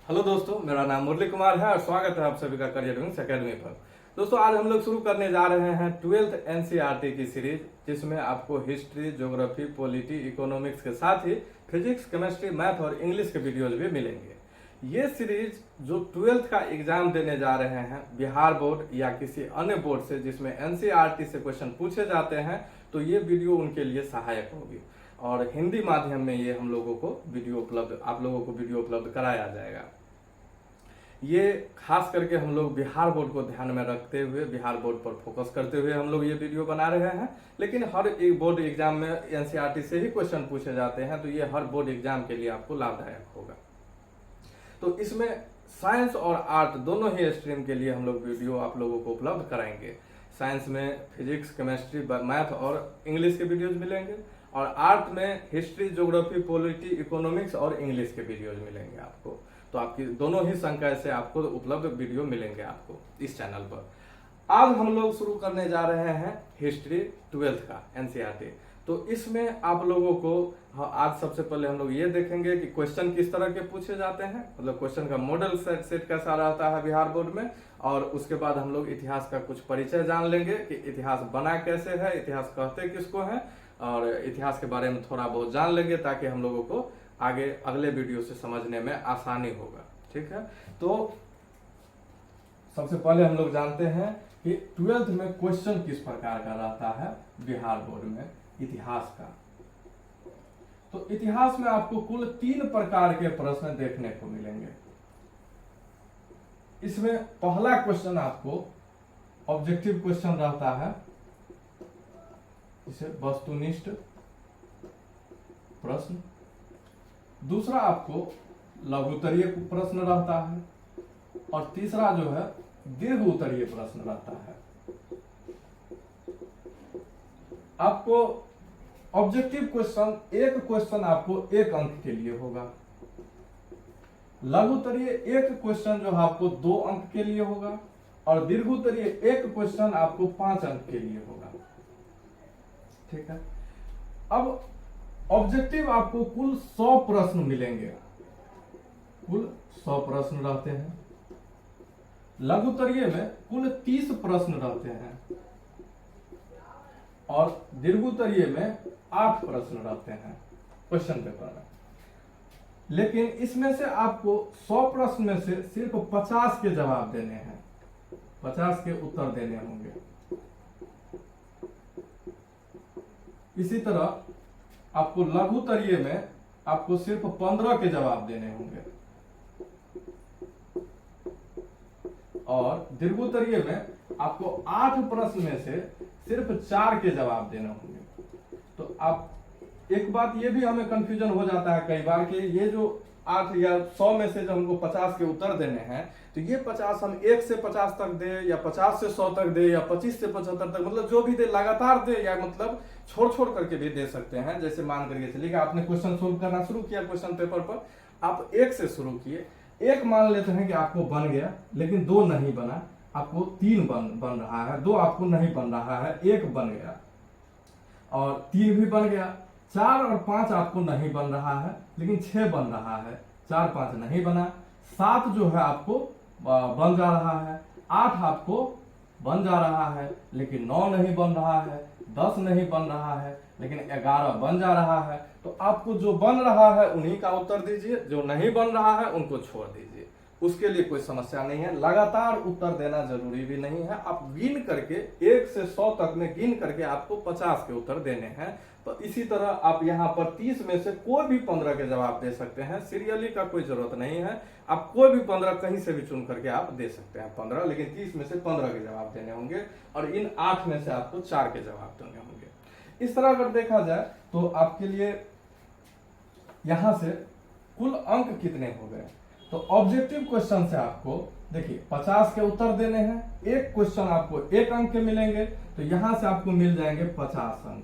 Hello दोस्तों, मेरा नाम मुरली कुमार है और स्वागत है आप सभी का करियर विंग्स एकेडमी पर। दोस्तों, आज हम लोग शुरू करने जा रहे हैं 12th एनसीईआरटी की सीरीज, जिसमें आपको हिस्ट्री, ज्योग्राफी, पॉलिटी, इकोनॉमिक्स के साथ ही फिजिक्स, केमिस्ट्री, मैथ और इंग्लिश के वीडियोज भी मिलेंगे। ये सीरीज जो 12th का एग्जाम देने जा रहे हैं बिहार बोर्ड या किसी अन्य बोर्ड से जिसमें एनसीईआरटी से क्वेश्चन पूछे जाते हैं, तो ये वीडियो उनके लिए सहायक होगी और हिंदी माध्यम में ये हम लोगों को आप लोगों को वीडियो उपलब्ध कराया जाएगा। ये खास करके हम लोग बिहार बोर्ड को ध्यान में रखते हुए, बिहार बोर्ड पर फोकस करते हुए हम लोग ये वीडियो बना रहे हैं। लेकिन हर एक बोर्ड एग्जाम में एनसीईआरटी से ही क्वेश्चन पूछे जाते हैं, तो ये हर बोर्ड एग्जाम के लिए आपको लाभदायक होगा। तो इसमें साइंस और आर्ट दोनों ही स्ट्रीम के लिए हम लोग वीडियो आप लोगों को उपलब्ध कराएंगे। साइंस में फिजिक्स, केमिस्ट्री, मैथ और इंग्लिश के वीडियोज मिलेंगे और आर्ट में हिस्ट्री, ज्योग्राफी, पॉलिटी, इकोनॉमिक्स और इंग्लिश के वीडियोज मिलेंगे आपको। तो आपकी दोनों ही संख्या से आपको उपलब्ध वीडियो मिलेंगे आपको इस चैनल पर। आज हम लोग शुरू करने जा रहे हैं हिस्ट्री 12th का एनसीईआरटी। तो इसमें आप लोगों को आज सबसे पहले हम लोग ये देखेंगे कि क्वेश्चन किस तरह के पूछे जाते हैं, मतलब क्वेश्चन का मॉडल सेट कैसा रहता है बिहार बोर्ड में। और उसके बाद हम लोग इतिहास का कुछ परिचय जान लेंगे कि इतिहास बना कैसे है, इतिहास कहते किसको है, और इतिहास के बारे में थोड़ा बहुत जान लेंगे ताकि हम लोगों को आगे अगले वीडियो से समझने में आसानी होगा। ठीक है, तो सबसे पहले हम लोग जानते हैं कि 12th में क्वेश्चन किस प्रकार का रहता है बिहार बोर्ड में इतिहास का। तो इतिहास में आपको कुल 3 प्रकार के प्रश्न देखने को मिलेंगे। इसमें पहला क्वेश्चन आपको ऑब्जेक्टिव क्वेश्चन रहता है, जिसे वस्तुनिष्ठ प्रश्न। दूसरा आपको लघुत्तरीय प्रश्न रहता है और तीसरा जो है दीर्घ उत्तरीय प्रश्न रहता है। आपको ऑब्जेक्टिव क्वेश्चन, एक क्वेश्चन आपको 1 अंक के लिए होगा। लघुत्तरीय एक क्वेश्चन जो है आपको 2 अंक के लिए होगा और दीर्घ उत्तरीय एक क्वेश्चन आपको 5 अंक के लिए होगा। ठीक है, अब ऑब्जेक्टिव आपको कुल 100 प्रश्न मिलेंगे, कुल 100 प्रश्न रहते हैं। लघुत्तरीय में कुल 30 प्रश्न रहते हैं और दीर्घोत्तरीय में 8 प्रश्न रहते हैं क्वेश्चन पेपर में। लेकिन इसमें से आपको 100 प्रश्न में से सिर्फ 50 के जवाब देने हैं, 50 के उत्तर देने होंगे। इसी तरह आपको लघुत्तरीय में आपको सिर्फ 15 के जवाब देने होंगे और दीर्घोत्तरीय में आपको 8 प्रश्न में से सिर्फ 4 के जवाब देने होंगे। तो आप एक बात ये भी हमें कंफ्यूजन हो जाता है कई बार कि ये जो 8 या 100 में से जो हमको 50 के उत्तर देने हैं, तो ये 50 हम 1 से 50 तक दे या 50 से 100 तक दे या 25 से 75 तक, मतलब जो भी दे लगातार दे या मतलब छोड़ छोड़ करके भी दे सकते हैं। जैसे मान करके चलिए कि आपने क्वेश्चन सोल्व करना शुरू किया, क्वेश्चन पेपर पर आप 1 से शुरू किए, 1 मान लेते हैं कि आपको बन गया, लेकिन 2 नहीं बना, आपको 3 बन रहा है, 2 आपको नहीं बन रहा है, 1 बन गया और 3 भी बन गया, 4 और 5 आपको नहीं बन रहा है लेकिन 6 बन रहा है, 4 5 नहीं बना, 7 जो है आपको बन जा रहा है, 8 आपको बन जा रहा है लेकिन 9 नहीं बन रहा है, 10 नहीं बन रहा है लेकिन 11 बन जा रहा है। तो आपको जो बन रहा है उन्हीं का उत्तर दीजिए, जो नहीं बन रहा है उनको छोड़ दीजिए, उसके लिए कोई समस्या नहीं है। लगातार उत्तर देना जरूरी भी नहीं है, आप गिन करके 1 से 100 तक में गिन करके आपको 50 के उत्तर देने हैं। तो इसी तरह आप यहाँ पर 30 में से कोई भी 15 के जवाब दे सकते हैं, सीरियली का कोई जरूरत नहीं है, आप कोई भी 15 कहीं से भी चुन करके आप दे सकते हैं 15, लेकिन 30 में से 15 के जवाब देने होंगे और इन 8 में से आपको 4 के जवाब देने होंगे। इस तरह अगर देखा जाए तो आपके लिए यहां से कुल अंक कितने हो गए। तो ऑब्जेक्टिव क्वेश्चन से आपको देखिए 50 के उत्तर देने हैं, एक क्वेश्चन आपको 1 अंक के मिलेंगे, तो यहां से आपको मिल जाएंगे 50 अंक।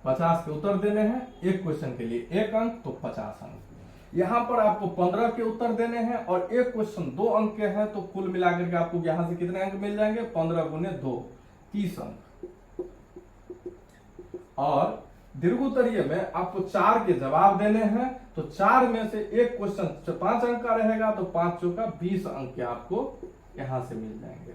50 के उत्तर देने हैं, एक क्वेश्चन के लिए 1 अंक, तो 50 अंक। यहां पर आपको 15 के उत्तर देने हैं और एक क्वेश्चन 2 अंक के हैं, तो कुल मिलाकर के आपको यहां से कितने अंक मिल जाएंगे, 15 गुने 2, 30 अंक। और दीर्घोत्तरीय में आपको 4 के जवाब देने हैं, तो 4 में से एक क्वेश्चन 5 अंक का रहेगा, तो 5 चौका 20 अंक के आपको यहां से मिल जाएंगे।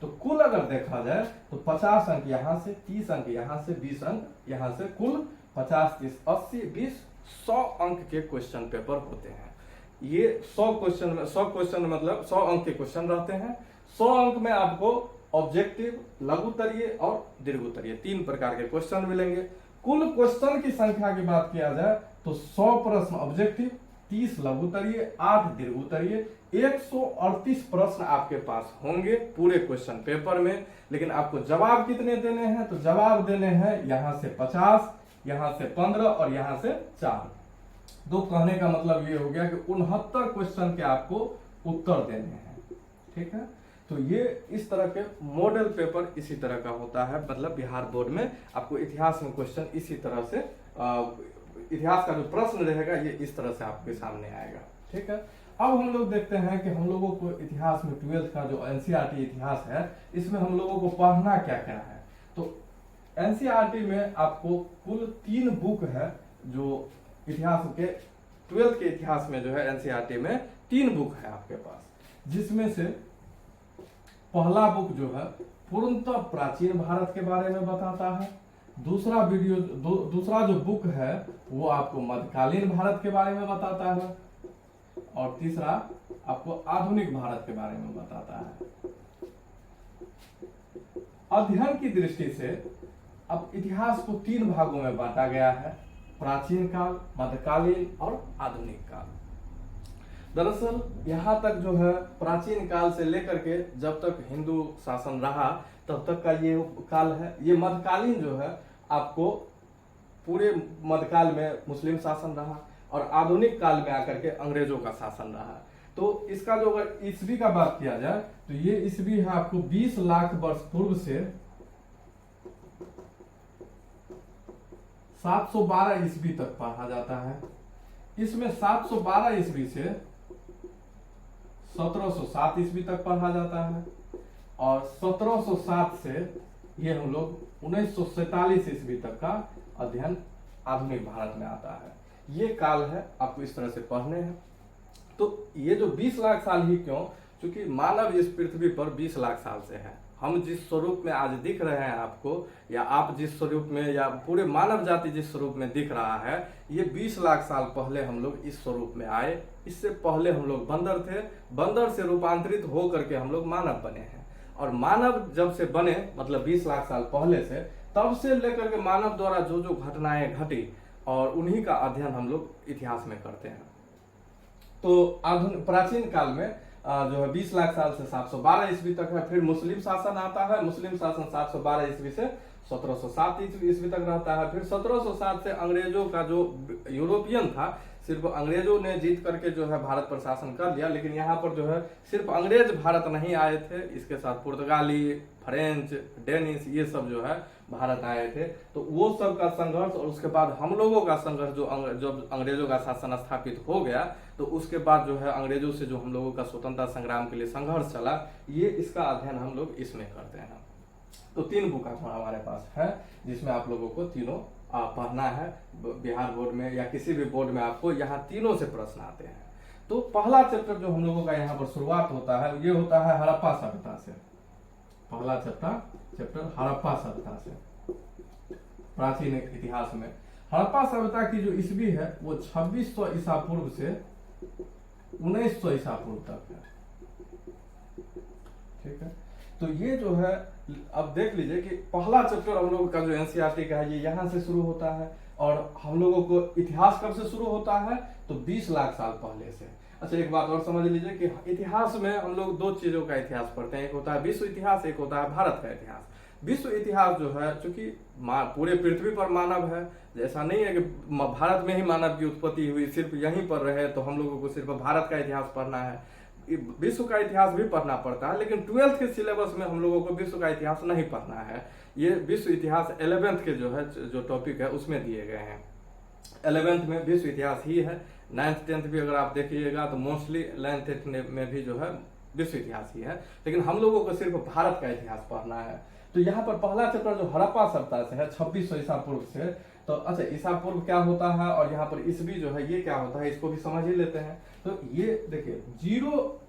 तो कुल अगर देखा जाए तो 50 अंक यहां से, 30 अंक यहां से, 20 अंक यहां से, कुल 50, 30, 80, 20, 100 अंक के क्वेश्चन पेपर होते हैं। ये 100 क्वेश्चन मतलब 100 अंक के क्वेश्चन रहते हैं। 100 अंक में आपको ऑब्जेक्टिव, लघुत्तरीय और दीर्घोत्तरीय 3 प्रकार के क्वेश्चन मिलेंगे। कुल क्वेश्चन की संख्या की बात किया जाए तो 100 प्रश्न ऑब्जेक्टिव, 30 लघुत्तरीय, 8 दीर्घोत्तरीय, 138 प्रश्न आपके पास होंगे पूरे क्वेश्चन पेपर में। लेकिन आपको जवाब कितने देने हैं? तो जवाब देने हैं यहां से 50, यहां से 15 और यहां से 4। तो कहने का मतलब ये हो गया कि 69 क्वेश्चन के आपको उत्तर देने हैं। ठीक है, तो ये इस तरह के मॉडल पेपर इसी तरह का होता है। मतलब बिहार बोर्ड में आपको इतिहास में क्वेश्चन इसी तरह से इतिहास का जो प्रश्न रहेगा ये इस तरह से आपके सामने आएगा। ठीक है, अब हम लोग देखते हैं कि हम लोगों को इतिहास में 12th का जो एनसीईआरटी इतिहास है इसमें हम लोगों को पढ़ना क्या क्या है। तो एनसीईआरटी में आपको कुल 3 बुक है जो इतिहास के 12th के इतिहास में जो है एनसीईआरटी में 3 बुक है आपके पास, जिसमें से पहला बुक जो है पूर्णतः प्राचीन भारत के बारे में बताता है। दूसरा जो बुक है वो आपको मध्यकालीन भारत के बारे में बताता है, और तीसरा आपको आधुनिक भारत के बारे में बताता है। अध्ययन की दृष्टि से अब इतिहास को 3 भागों में बांटा गया है, प्राचीन काल, मध्यकालीन और आधुनिक काल। दरअसल यहाँ तक जो है प्राचीन काल से लेकर के जब तक हिंदू शासन रहा तब तक का ये काल है। ये मध्यकालीन जो है आपको पूरे मध्यकाल में मुस्लिम शासन रहा, और आधुनिक काल में आकर के अंग्रेजों का शासन रहा। तो इसका जो अगर ईस्वी का बात किया जाए तो ये ईस्वी है आपको 20 लाख वर्ष पूर्व से 712 ईस्वी तक पढ़ा जाता है। इसमें 712 ईस्वी से 1707 ईस्वी तक पढ़ा जाता है, और 1707 से ये हम लोग 1947 ईस्वी तक का अध्ययन आधुनिक भारत में आता है। ये काल है, आपको इस तरह से पढ़ने हैं। तो ये जो 20 लाख साल ही क्यों? क्योंकि मानव इस पृथ्वी पर 20 लाख साल से है। हम जिस स्वरूप में आज दिख रहे हैं आपको, या आप जिस स्वरूप में, या पूरे मानव जाति जिस स्वरूप में दिख रहा है, ये 20 लाख साल पहले हम लोग इस स्वरूप में आए। इससे पहले हम लोग बंदर थे, बंदर से रूपांतरित हो करके हम लोग मानव बने हैं। और मानव जब से बने मतलब 20 लाख साल पहले से, तब से लेकर के मानव द्वारा जो जो घटनाएं घटी और उन्हीं का अध्ययन हम लोग इतिहास में करते हैं। तो प्राचीन काल में जो है 20 लाख साल से 712 ईस्वी तक है। फिर मुस्लिम शासन आता है। मुस्लिम शासन 712 ईस्वी से 1707 ईस्वी तक रहता है। फिर 1707 से अंग्रेजों का जो यूरोपियन था, सिर्फ अंग्रेजों ने जीत करके जो है भारत पर शासन कर लिया। लेकिन यहाँ पर जो है सिर्फ अंग्रेज भारत नहीं आए थे, इसके साथ पुर्तगाली, फ्रेंच, डेनिश, ये सब जो है भारत आए थे। तो वो सब का संघर्ष, और उसके बाद हम लोगों का संघर्ष, जब अंग्रेजों का शासन स्थापित हो गया तो उसके बाद जो है अंग्रेजों से जो हम लोगों का स्वतंत्रता संग्राम के लिए संघर्ष चला, ये इसका अध्ययन हम लोग इसमें करते हैं। तो 3 बुक हमारे पास है जिसमें आप लोगों को तीनों पढ़ना है। बिहार बोर्ड में या किसी भी बोर्ड में आपको यहाँ तीनों से प्रश्न आते हैं। तो पहला चैप्टर जो हम लोगों का यहाँ पर शुरुआत होता है ये होता है हड़प्पा सभ्यता से। पहला चैप्टर हड़प्पा सभ्यता से। प्राचीन इतिहास में हड़प्पा सभ्यता की जो ईस्वी है वो 2600 ईसा पूर्व से 1900 ईसा पूर्व तक है। ठीक है, तो ये जो है अब देख लीजिए कि पहला चैप्टर हम लोगों का जो एनसीईआरटी का है ये यहाँ से शुरू होता है। और हम लोगों को इतिहास कब से शुरू होता है? तो 20 लाख साल पहले से। अच्छा, एक बात और समझ लीजिए कि इतिहास में हम लोग 2 चीजों का इतिहास पढ़ते हैं। एक होता है विश्व इतिहास, एक होता है भारत का इतिहास। विश्व इतिहास जो है, चूंकि पूरे पृथ्वी पर मानव है, ऐसा नहीं है कि भारत में ही मानव की उत्पत्ति हुई, सिर्फ यहीं पर रहे तो हम लोगों को सिर्फ भारत का इतिहास पढ़ना है। विश्व का इतिहास भी पढ़ना पड़ता है, लेकिन 12th के सिलेबस में हम लोगों को विश्व का इतिहास नहीं पढ़ना है। ये विश्व इतिहास 11th के जो टॉपिक है उसमें दिए गए हैं। 11th में विश्व इतिहास ही है। 9th 10th भी अगर आप देखिएगा तो मोस्टली 9th 8th में भी जो है विश्व इतिहास ही है, लेकिन हम लोगों को सिर्फ भारत का इतिहास पढ़ना है। तो यहाँ पर पहला चैप्टर जो हड़प्पा सभ्यता से है 2600 ईसा पूर्व से तो अच्छा ईसा पूर्व क्या होता है और यहाँ पर ईसवी जो है ये क्या होता है, इसको भी समझ ही लेते हैं। तो ये देखिए 0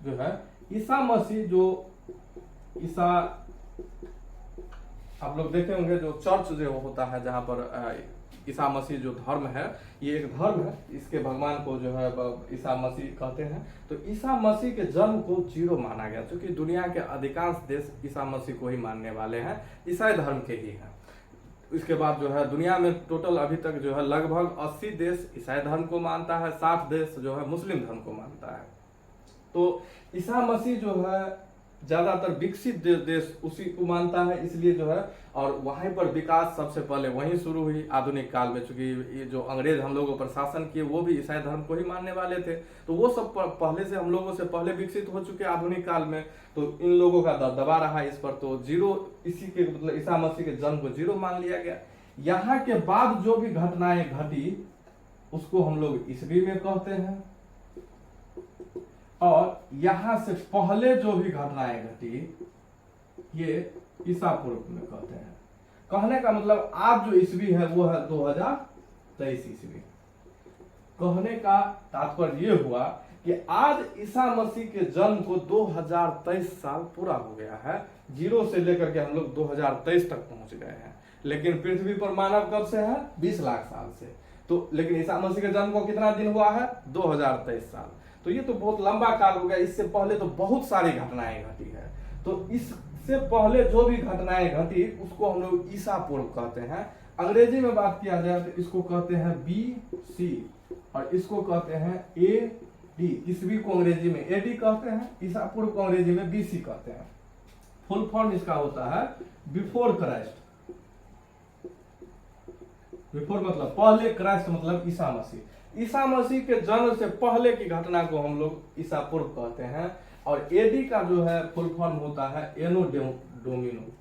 जो है ईसा मसीह, जो ईसा आप लोग देखे होंगे जो चर्च जो होता है जहाँ पर ईसा मसीह जो धर्म है, ये एक धर्म है, इसके भगवान को जो है ईसा मसीह कहते हैं। तो ईसा मसीह के जन्म को 0 माना गया, क्योंकि दुनिया के अधिकांश देश ईसा मसीह को ही मानने वाले हैं, ईसाई धर्म के ही हैं। इसके बाद जो है दुनिया में टोटल अभी तक जो है लगभग 80 देश ईसाई धर्म को मानता है, 60 देश जो है मुस्लिम धर्म को मानता है। तो ईसा मसीह जो है ज्यादातर विकसित देश उसी को मानता है, इसलिए जो है और वहीं पर विकास सबसे पहले वहीं शुरू हुई आधुनिक काल में, चूंकि ये जो अंग्रेज हम लोगों पर शासन किए वो भी ईसाई धर्म को ही मानने वाले थे, तो वो सब पहले से हम लोगों से पहले विकसित हो चुके आधुनिक काल में। तो इन लोगों का दबा रहा इस पर, तो 0 इसी के मतलब ईसा मसीह के जन्म को 0 मान लिया गया। यहाँ के बाद जो भी घटनाएं घटी उसको हम लोग ईसवी में कहते हैं, और यहां से पहले जो भी घटनाएं घटी ये ईसा पूर्व में कहते हैं। कहने का मतलब आज जो ईस्वी है वो है 2023 ईस्वी। कहने का तात्पर्य ये हुआ कि आज ईसा मसीह के जन्म को 2023 साल पूरा हो गया है। 0 से लेकर के हम लोग 2023 तक पहुंच गए हैं, लेकिन पृथ्वी पर मानव कब से है? 20 लाख साल से। तो लेकिन ईसा मसीह के जन्म को कितना दिन हुआ है? 2023 साल। तो ये तो बहुत लंबा काल हो गया। इससे पहले तो बहुत सारी घटनाएं घटी है। तो इससे पहले जो भी घटनाएं घटी उसको हम लोग ईसा पूर्व कहते हैं। अंग्रेजी में बात किया जाए तो इसको कहते हैं BC और इसको कहते हैं AD। ईसवी को अंग्रेजी में AD कहते हैं, ईसा पूर्व को अंग्रेजी में BC कहते हैं। फुल फॉर्म इसका होता है बिफोर क्राइस्ट। बिफोर मतलब पहले, क्राइस्ट मतलब ईसा मसीह। ईसा मसीह के जन्म से पहले की घटना को हम लोग ईसा पूर्व कहते हैं। और एडी का जो है फुल फॉर्म होता है एनो डोमिनो।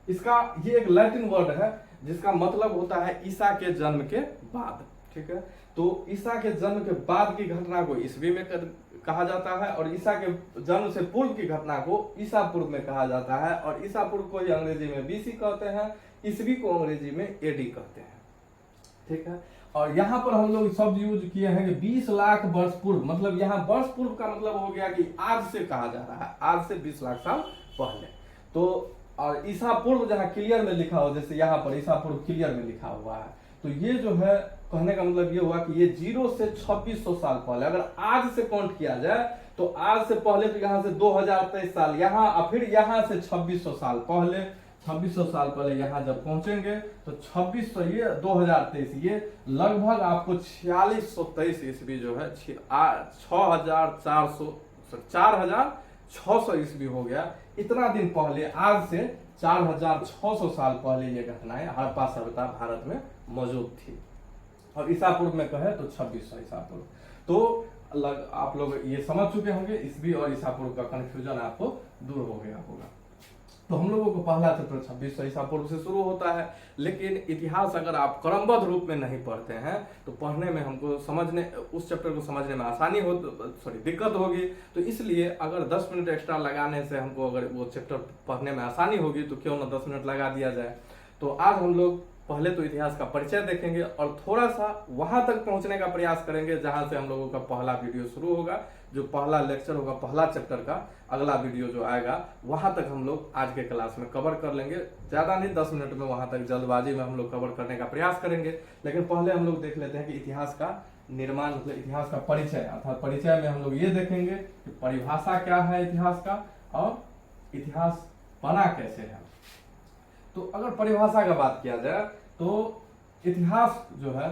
इसका ये एक लैटिन वर्ड है जिसका मतलब होता है ईसा के जन्म के बाद। ठीक है, तो ईसा के जन्म के बाद की घटना को ईसवी में कहा जाता है, और ईसा के जन्म से पूर्व की घटना को ईसा पूर्व में कहा जाता है। और ईसा पूर्व को ही अंग्रेजी में BC कहते हैं, ईसवी को अंग्रेजी में AD कहते हैं। ठीक है, और यहाँ पर हम लोग शब्द यूज किए हैं कि 20 लाख वर्ष पूर्व। मतलब यहाँ वर्ष पूर्व का मतलब हो गया कि आज से कहा जा रहा है, आज से 20 लाख साल पहले। तो और ईसा पूर्व जहाँ क्लियर में लिखा हो, जैसे यहाँ पर ईसा पूर्व क्लियर में लिखा हुआ है, तो ये जो है कहने का मतलब ये हुआ कि ये 0 से 2600 साल पहले। अगर आज से काउंट किया जाए तो आज से पहले तो यहाँ से 2023 साल यहाँ, और फिर यहाँ से 2600 साल पहले, 2600 साल पहले यहाँ जब पहुंचेंगे तो 2600 ये 2023 ये लगभग आपको 4623 ईस्वी जो है 4600 ईस्वी हो गया। इतना दिन पहले, आज से 4600 साल पहले ये घटनाएं हड़प्पा सभ्यता भारत में मौजूद थी। और ईसा पूर्व में कहे तो 2600 ईसा पूर्व। तो आप लोग ये समझ चुके होंगे, ईस्वी और ईसा पूर्व का कंफ्यूजन आपको दूर हो गया होगा। तो हम लोगों को पहला चैप्टर 2600 ईसा पूर्व से शुरू होता है, लेकिन इतिहास अगर आप क्रमबद्ध रूप में नहीं पढ़ते हैं तो पढ़ने में हमको समझने, उस चैप्टर को समझने में आसानी हो, दिक्कत होगी। तो इसलिए अगर 10 मिनट एक्स्ट्रा लगाने से हमको अगर वो चैप्टर पढ़ने में आसानी होगी तो क्यों ना 10 मिनट लगा दिया जाए। तो आज हम लोग पहले तो इतिहास का परिचय देखेंगे और थोड़ा सा वहां तक पहुंचने का प्रयास करेंगे जहां से हम लोगों का पहला वीडियो शुरू होगा, जो पहला लेक्चर होगा, पहला चैप्टर का अगला वीडियो जो आएगा वहां तक हम लोग आज के क्लास में कवर कर लेंगे। ज्यादा नहीं, 10 मिनट में वहां तक जल्दबाजी में हम लोग कवर करने का प्रयास करेंगे। लेकिन पहले हम लोग देख लेते हैं कि इतिहास का निर्माण मतलब इतिहास का परिचय, अर्थात परिचय में हम लोग ये देखेंगे कि परिभाषा क्या है इतिहास का और इतिहास बना कैसे है। तो अगर परिभाषा का बात किया जाए तो इतिहास जो है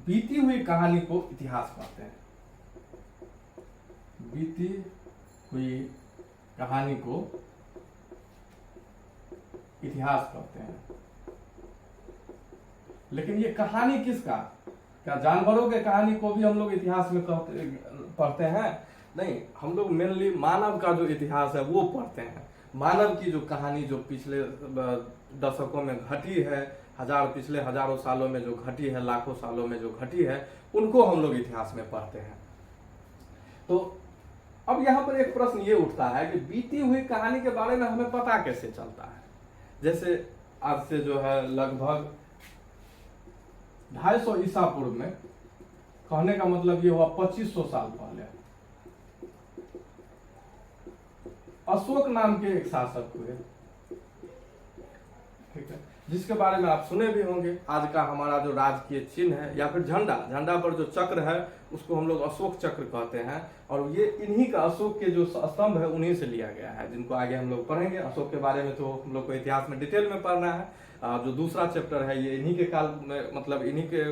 बीती हुई कहानी को इतिहास कहते हैं। बीती हुई कहानी को इतिहास कहते हैं। लेकिन ये कहानी किसका? क्या जानवरों के कहानी को भी हम लोग इतिहास में पढ़ते हैं? नहीं, हम लोग मेनली मानव का जो इतिहास है वो पढ़ते हैं। मानव की जो कहानी जो पिछले दशकों में घटी है, पिछले हजारों सालों में जो घटी है, लाखों सालों में जो घटी है, उनको हम लोग इतिहास में पढ़ते हैं। तो अब यहाँ पर एक प्रश्न ये उठता है कि बीती हुई कहानी के बारे में हमें पता कैसे चलता है? जैसे आज से जो है लगभग 250 ईसा पूर्व में, कहने का मतलब ये हुआ 2500 साल पहले, अशोक नाम के एक शासक हुए, ठीक है, जिसके बारे में आप सुने भी होंगे। आज का हमारा जो राजकीय चिन्ह है या फिर झंडा, झंडा पर जो चक्र है उसको हम लोग अशोक चक्र कहते हैं, और ये इन्हीं का, अशोक के जो स्तंभ है उन्हीं से लिया गया है, जिनको आगे हम लोग पढ़ेंगे। अशोक के बारे में तो हम लोग को इतिहास में डिटेल में पढ़ना है, जो दूसरा चैप्टर है ये इन्हीं के काल में, मतलब इन्हीं के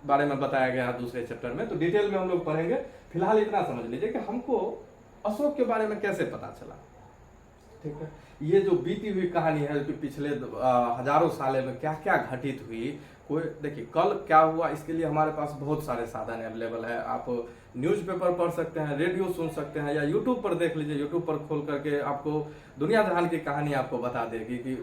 बारे में बताया गया है दूसरे चैप्टर में, तो डिटेल में हम लोग पढ़ेंगे। फिलहाल इतना समझ लीजिए कि हमको अशोक के बारे में कैसे पता चला, ठीक है। ये जो बीती हुई कहानी है कि पिछले हजारों सालों में क्या क्या घटित हुई, कोई देखिए कल क्या हुआ, इसके लिए हमारे पास बहुत सारे साधन अवेलेबल है। आप न्यूज़पेपर पढ़ सकते हैं, रेडियो सुन सकते हैं, या यूट्यूब पर देख लीजिए। यूट्यूब पर खोल करके आपको दुनिया जहान की कहानी आपको बता देगी कि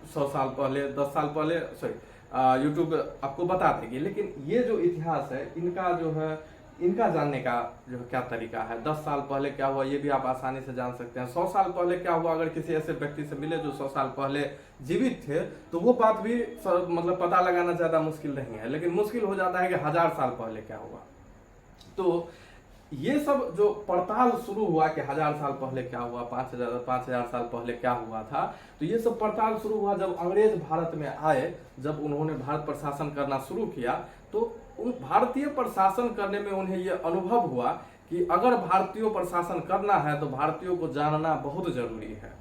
100 साल पहले, 10 साल पहले, सॉरी यूट्यूब आपको बता देगी। लेकिन ये जो इतिहास है इनका जो है, इनका जानने का जो क्या तरीका है, 10 साल पहले क्या हुआ ये भी आप आसानी से जान सकते हैं। 100 साल पहले क्या हुआ, अगर किसी ऐसे व्यक्ति से मिले जो 100 साल पहले जीवित थे, तो वो बात भी मतलब पता लगाना ज्यादा मुश्किल नहीं है। लेकिन मुश्किल हो जाता है कि 1000 साल पहले क्या हुआ। तो ये सब जो पड़ताल शुरू हुआ कि 1000 साल पहले क्या हुआ, 5000 साल पहले क्या हुआ था, तो ये सब पड़ताल शुरू हुआ जब अंग्रेज भारत में आए, जब उन्होंने भारत पर शासन करना शुरू किया। तो उन भारतीय पर शासन करने में उन्हें ये अनुभव हुआ कि अगर भारतीयों पर शासन करना है तो भारतीयों को जानना बहुत जरूरी है।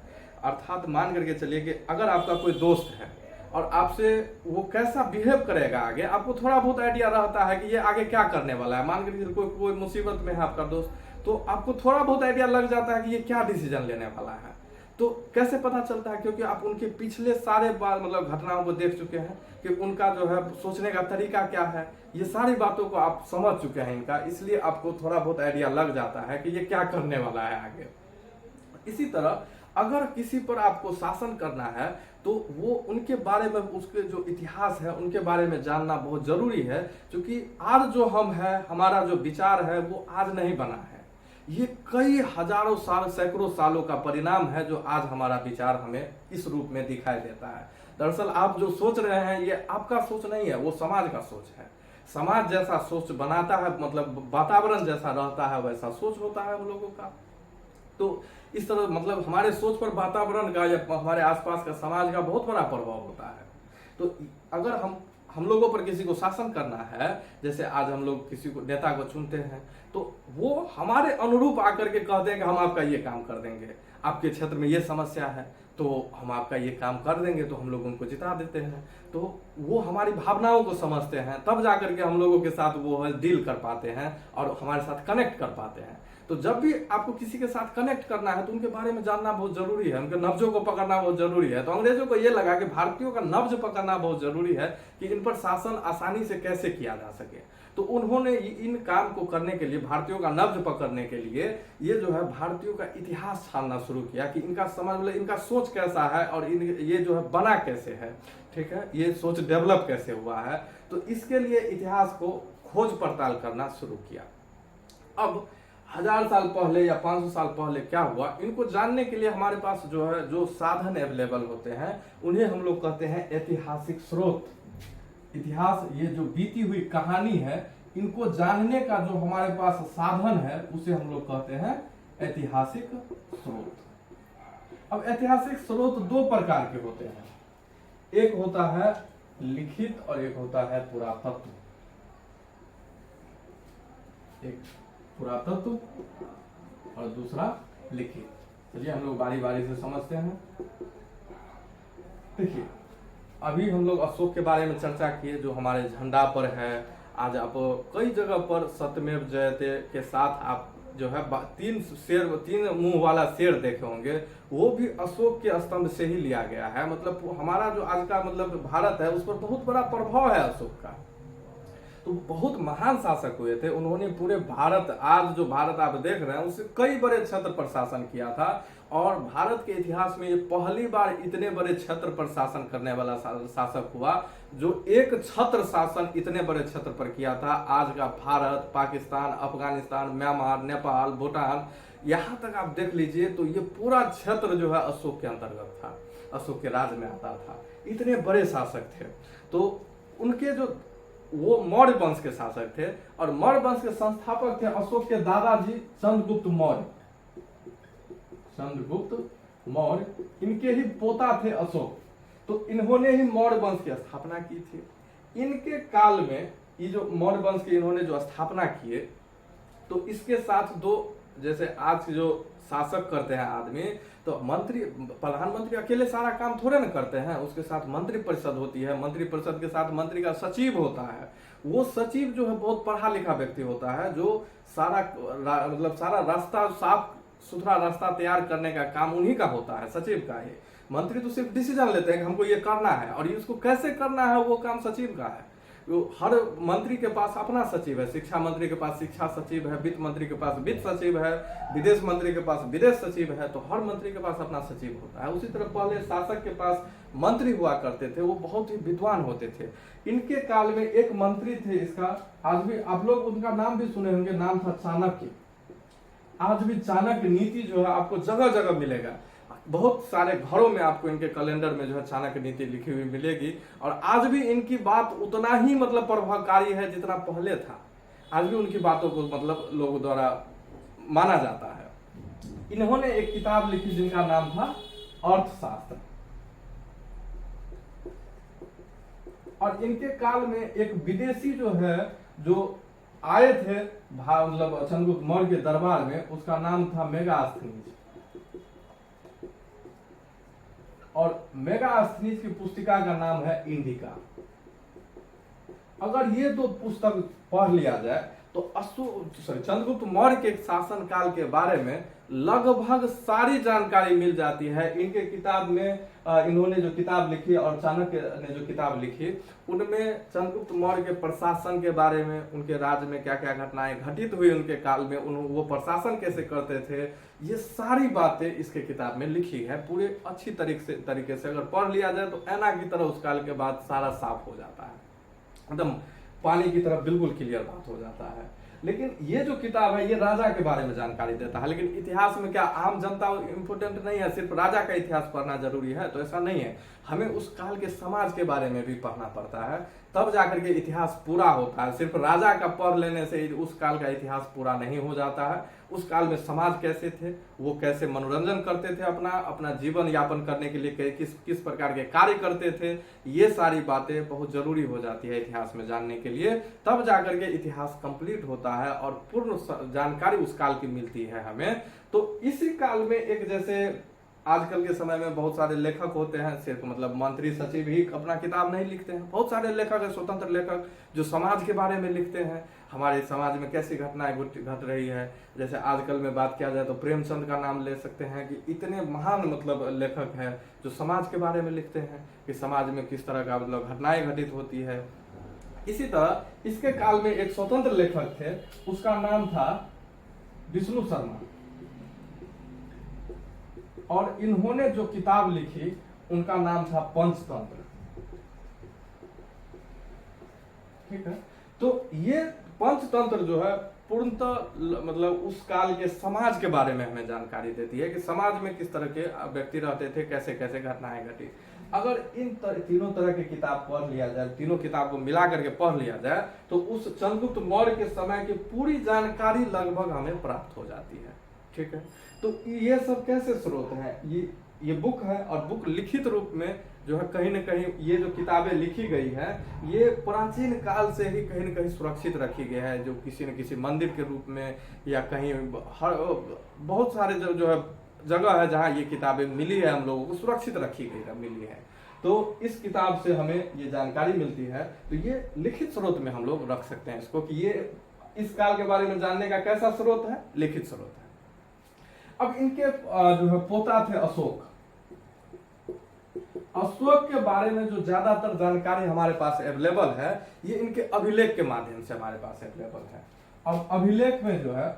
अर्थात मान करके चलिए कि अगर आपका कोई दोस्त है और आपसे वो कैसा बिहेव करेगा आगे, आपको थोड़ा बहुत आइडिया रहता है कि ये आगे क्या करने वाला है। मान कर कोई मुसीबत में है आपका दोस्त, तो आपको थोड़ा बहुत आइडिया लग जाता है कि ये क्या डिसीजन लेने वाला है। तो कैसे पता चलता है, क्योंकि आप उनके पिछले सारे बार मतलब घटनाओं को देख चुके हैं कि उनका जो है सोचने का तरीका क्या है, ये सारी बातों को आप समझ चुके हैं इनका, इसलिए आपको थोड़ा बहुत आइडिया लग जाता है कि ये क्या करने वाला है आगे। इसी तरह अगर किसी पर आपको शासन करना है तो वो उनके बारे में, उसके जो इतिहास है उनके बारे में जानना बहुत जरूरी है, क्योंकि आज जो हम है, हमारा जो विचार है वो आज नहीं बना है, ये कई हजारों साल, सैकड़ों सालों का परिणाम है जो आज हमारा विचार हमें इस रूप में दिखाई देता है। दरअसल आप जो सोच रहे हैं ये आपका सोच नहीं है, वो समाज का सोच है। समाज जैसा सोच बनाता है, मतलब वातावरण जैसा रहता है वैसा सोच होता है उन लोगों का। तो इस तरह मतलब हमारे सोच पर वातावरण का या हमारे आसपास का समाज का बहुत बड़ा प्रभाव होता है। तो अगर हम लोगों पर किसी को शासन करना है, जैसे आज हम लोग किसी को नेता को चुनते हैं, तो वो हमारे अनुरूप आकर के कहते हैं कि हम आपका ये काम कर देंगे, आपके क्षेत्र में ये समस्या है तो हम आपका ये काम कर देंगे, तो हम लोग उनको जिता देते हैं। तो वो हमारी भावनाओं को समझते हैं, तब जाकर के हम लोगों के साथ वो डील कर पाते हैं और हमारे साथ कनेक्ट कर पाते हैं। तो जब भी आपको किसी के साथ कनेक्ट करना है तो उनके बारे में जानना बहुत जरूरी है, उनके नब्जों को पकड़ना बहुत जरूरी है। तो अंग्रेजों को ये लगा कि भारतीयों का नब्ज पकड़ना बहुत जरूरी है कि इन पर शासन आसानी से कैसे किया जा सके। तो उन्होंने इन काम को करने के लिए, भारतीयों का नब्ज पकड़ने के लिए, ये जो है भारतीयों का इतिहास छानना शुरू किया कि इनका समझ मतलब इनका सोच कैसा है और ये जो है बना कैसे है, ठीक है, ये सोच डेवलप कैसे हुआ है। तो इसके लिए इतिहास को खोज पड़ताल करना शुरू किया। अब 1000 साल पहले या 500 साल पहले क्या हुआ, इनको जानने के लिए हमारे पास जो है जो साधन अवेलेबल होते हैं उन्हें हम लोग कहते हैं ऐतिहासिक स्रोत। इतिहास, ये जो बीती हुई कहानी है, इनको जानने का जो हमारे पास साधन है उसे हम लोग कहते हैं ऐतिहासिक स्रोत। अब ऐतिहासिक स्रोत दो प्रकार के होते हैं, एक होता है लिखित और एक होता है पुरातत्व। एक पुरातत्व और दूसरा लिखित। चलिए हम लोग बारी बारी से समझते हैं। देखिए अभी हम लोग अशोक के बारे में चर्चा किए, जो हमारे झंडा पर है। आज आप कई जगह पर सत्यमेव जयते के साथ आप जो है 3 मुंह वाला शेर देखे होंगे, वो भी अशोक के स्तंभ से ही लिया गया है। मतलब हमारा जो आज का मतलब भारत है उस पर बहुत बड़ा प्रभाव है अशोक का। तो बहुत महान शासक हुए थे, उन्होंने पूरे भारत, आज जो भारत आप देख रहे हैं उससे कई बड़े क्षेत्र पर शासन किया था। और भारत के इतिहास में ये पहली बार इतने बड़े क्षेत्र पर शासन करने वाला शासक हुआ जो एक छत्र शासन इतने बड़े क्षेत्र पर किया था। आज का भारत, पाकिस्तान, अफगानिस्तान, म्यांमार, नेपाल, भूटान, यहाँ तक आप देख लीजिए तो ये पूरा क्षेत्र जो है अशोक के अंतर्गत था। अशोक के राज में आता था। इतने बड़े शासक थे। तो उनके जो वो मौर्य वंश के शासक थे और मौर्य वंश के संस्थापक थे अशोक के दादाजी चंद्रगुप्त मौर्य। चंद्रगुप्त मौर्य इनके ही पोता थे अशोक। तो इन्होंने ही मौर्य वंश की स्थापना की थी। इनके काल में ये जो मौर्य वंश की इन्होंने जो स्थापना किए, तो इसके साथ दो, जैसे आज जो शासक करते हैं आदमी, तो मंत्री प्रधानमंत्री अकेले सारा काम थोड़े ना करते हैं, उसके साथ मंत्री परिषद होती है, मंत्री परिषद के साथ मंत्री का सचिव होता है। वो सचिव जो है बहुत पढ़ा लिखा व्यक्ति होता है, जो सारा मतलब सारा रास्ता साफ सुथरा रास्ता तैयार करने का काम उन्हीं का होता है, सचिव का ही। मंत्री तो सिर्फ डिसीजन लेते हैं कि हमको ये करना है और इसको कैसे करना है, वो काम सचिव का है। हर मंत्री के पास अपना सचिव है, शिक्षा मंत्री के पास शिक्षा सचिव है, वित्त मंत्री के पास वित्त सचिव है, विदेश मंत्री के पास विदेश सचिव है। तो हर मंत्री के पास अपना सचिव होता है। उसी तरह पहले शासक के पास मंत्री हुआ करते थे, वो बहुत ही विद्वान होते थे। इनके काल में एक मंत्री थे, इसका आज भी आप लोग उनका नाम भी सुने होंगे, नाम था चाणक्य। आज भी चाणक्य नीति जो है आपको जगह जगह मिलेगा। बहुत सारे घरों में आपको इनके कैलेंडर में जो है चाणक्य नीति लिखी हुई मिलेगी। और आज भी इनकी बात उतना ही मतलब प्रभावकारी है जितना pहले था। आज भी उनकी बातों को मतलब लोगों द्वारा माना जाता है। इन्होंने एक किताब लिखी जिनका नाम था अर्थशास्त्र। और इनके काल में एक विदेशी जो है, जो आए थे मतलब चंद्रगुप्त मौर्य के दरबार में, उसका नाम था मेगास्थनीज। और मेगास्थनीज की पुस्तिका का नाम है इंडिका। अगर ये दो पुस्तक पढ़ लिया जाए तो चंद्रगुप्त मौर्य के शासन काल के बारे में लगभग सारी जानकारी मिल जाती है। इनके किताब में इन्होंने जो किताब लिखी और चाणक्य ने जो किताब लिखी, उनमें चंद्रगुप्त मौर्य के प्रशासन के बारे में, उनके राज्य में क्या क्या घटनाएं घटित हुई उनके काल में, वो प्रशासन कैसे करते थे, ये सारी बातें इसके किताब में लिखी है। पूरे अच्छी तरीके से अगर पढ़ लिया जाए तो ऐना की तरह उस काल के बाद सारा साफ हो जाता है, एकदम पानी की तरफ बिल्कुल क्लियर बात हो जाता है। लेकिन ये जो किताब है ये राजा के बारे में जानकारी देता है। लेकिन इतिहास में क्या आम जनता इंपोर्टेंट नहीं है, सिर्फ राजा का इतिहास पढ़ना जरूरी है? तो ऐसा नहीं है। हमें उस काल के समाज के बारे में भी पढ़ना पड़ता है, तब जाकर के इतिहास पूरा होता है। सिर्फ राजा का पढ़ लेने से उस काल का इतिहास पूरा नहीं हो जाता है। उस काल में समाज कैसे थे, वो कैसे मनोरंजन करते थे, अपना जीवन यापन करने के लिए किस प्रकार के कार्य करते थे, ये सारी बातें बहुत जरूरी हो जाती है इतिहास में जानने के लिए। तब जाकर के इतिहास कंप्लीट होता है और पूर्ण जानकारी उस काल की मिलती है हमें। तो इसी काल में एक, जैसे आजकल के समय में बहुत सारे लेखक होते हैं, सिर्फ मतलब मंत्री सचिव ही अपना किताब नहीं लिखते हैं। बहुत सारे लेखक है, स्वतंत्र लेखक, जो समाज के बारे में लिखते हैं, हमारे समाज में कैसी घटनाएं घट रही है। जैसे आजकल में बात किया जाए तो प्रेमचंद का नाम ले सकते हैं कि इतने महान मतलब लेखक हैं जो समाज के बारे में लिखते हैं कि समाज में किस तरह का मतलब घटनाएं घटित होती है। इसी तरह इसके काल में एक स्वतंत्र लेखक थे, उसका नाम था विष्णु शर्मा। और इन्होंने जो किताब लिखी उनका नाम था पंचतंत्र। ठीक है, तो ये पंचतंत्र जो है पूर्णतः मतलब उस काल के समाज के बारे में हमें जानकारी देती है कि समाज में किस तरह के व्यक्ति रहते थे, कैसे कैसे घटनाएं घटी। अगर इन तीनों तरह की किताब पढ़ लिया जाए, तीनों किताब को मिला करके पढ़ लिया जाए, तो उस चंद्रगुप्त मौर्य के समय की पूरी जानकारी लगभग हमें प्राप्त हो जाती है। ठीक है, तो ये सब कैसे स्रोत है, ये बुक है। और बुक लिखित रूप में जो है कहीं न कहीं ये जो किताबें लिखी गई है ये प्राचीन काल से ही कहीं न कहीं सुरक्षित रखी गई है, जो किसी न किसी मंदिर के रूप में या कहीं बहुत सारे जो है जगह है जहाँ ये किताबें मिली है, हम लोगों को सुरक्षित रखी गई है, मिली है। तो इस किताब से हमें ये जानकारी मिलती है। तो ये लिखित स्रोत में हम लोग रख सकते हैं इसको कि ये इस काल के बारे में जानने का कैसा स्रोत है, लिखित स्रोत है। अब इनके जो है पोता थे अशोक। अशोक के बारे में जो ज्यादातर जानकारी हमारे पास अवेलेबल है ये इनके अभिलेख के माध्यम से हमारे पास अवेलेबल है। अब अभिलेख में जो है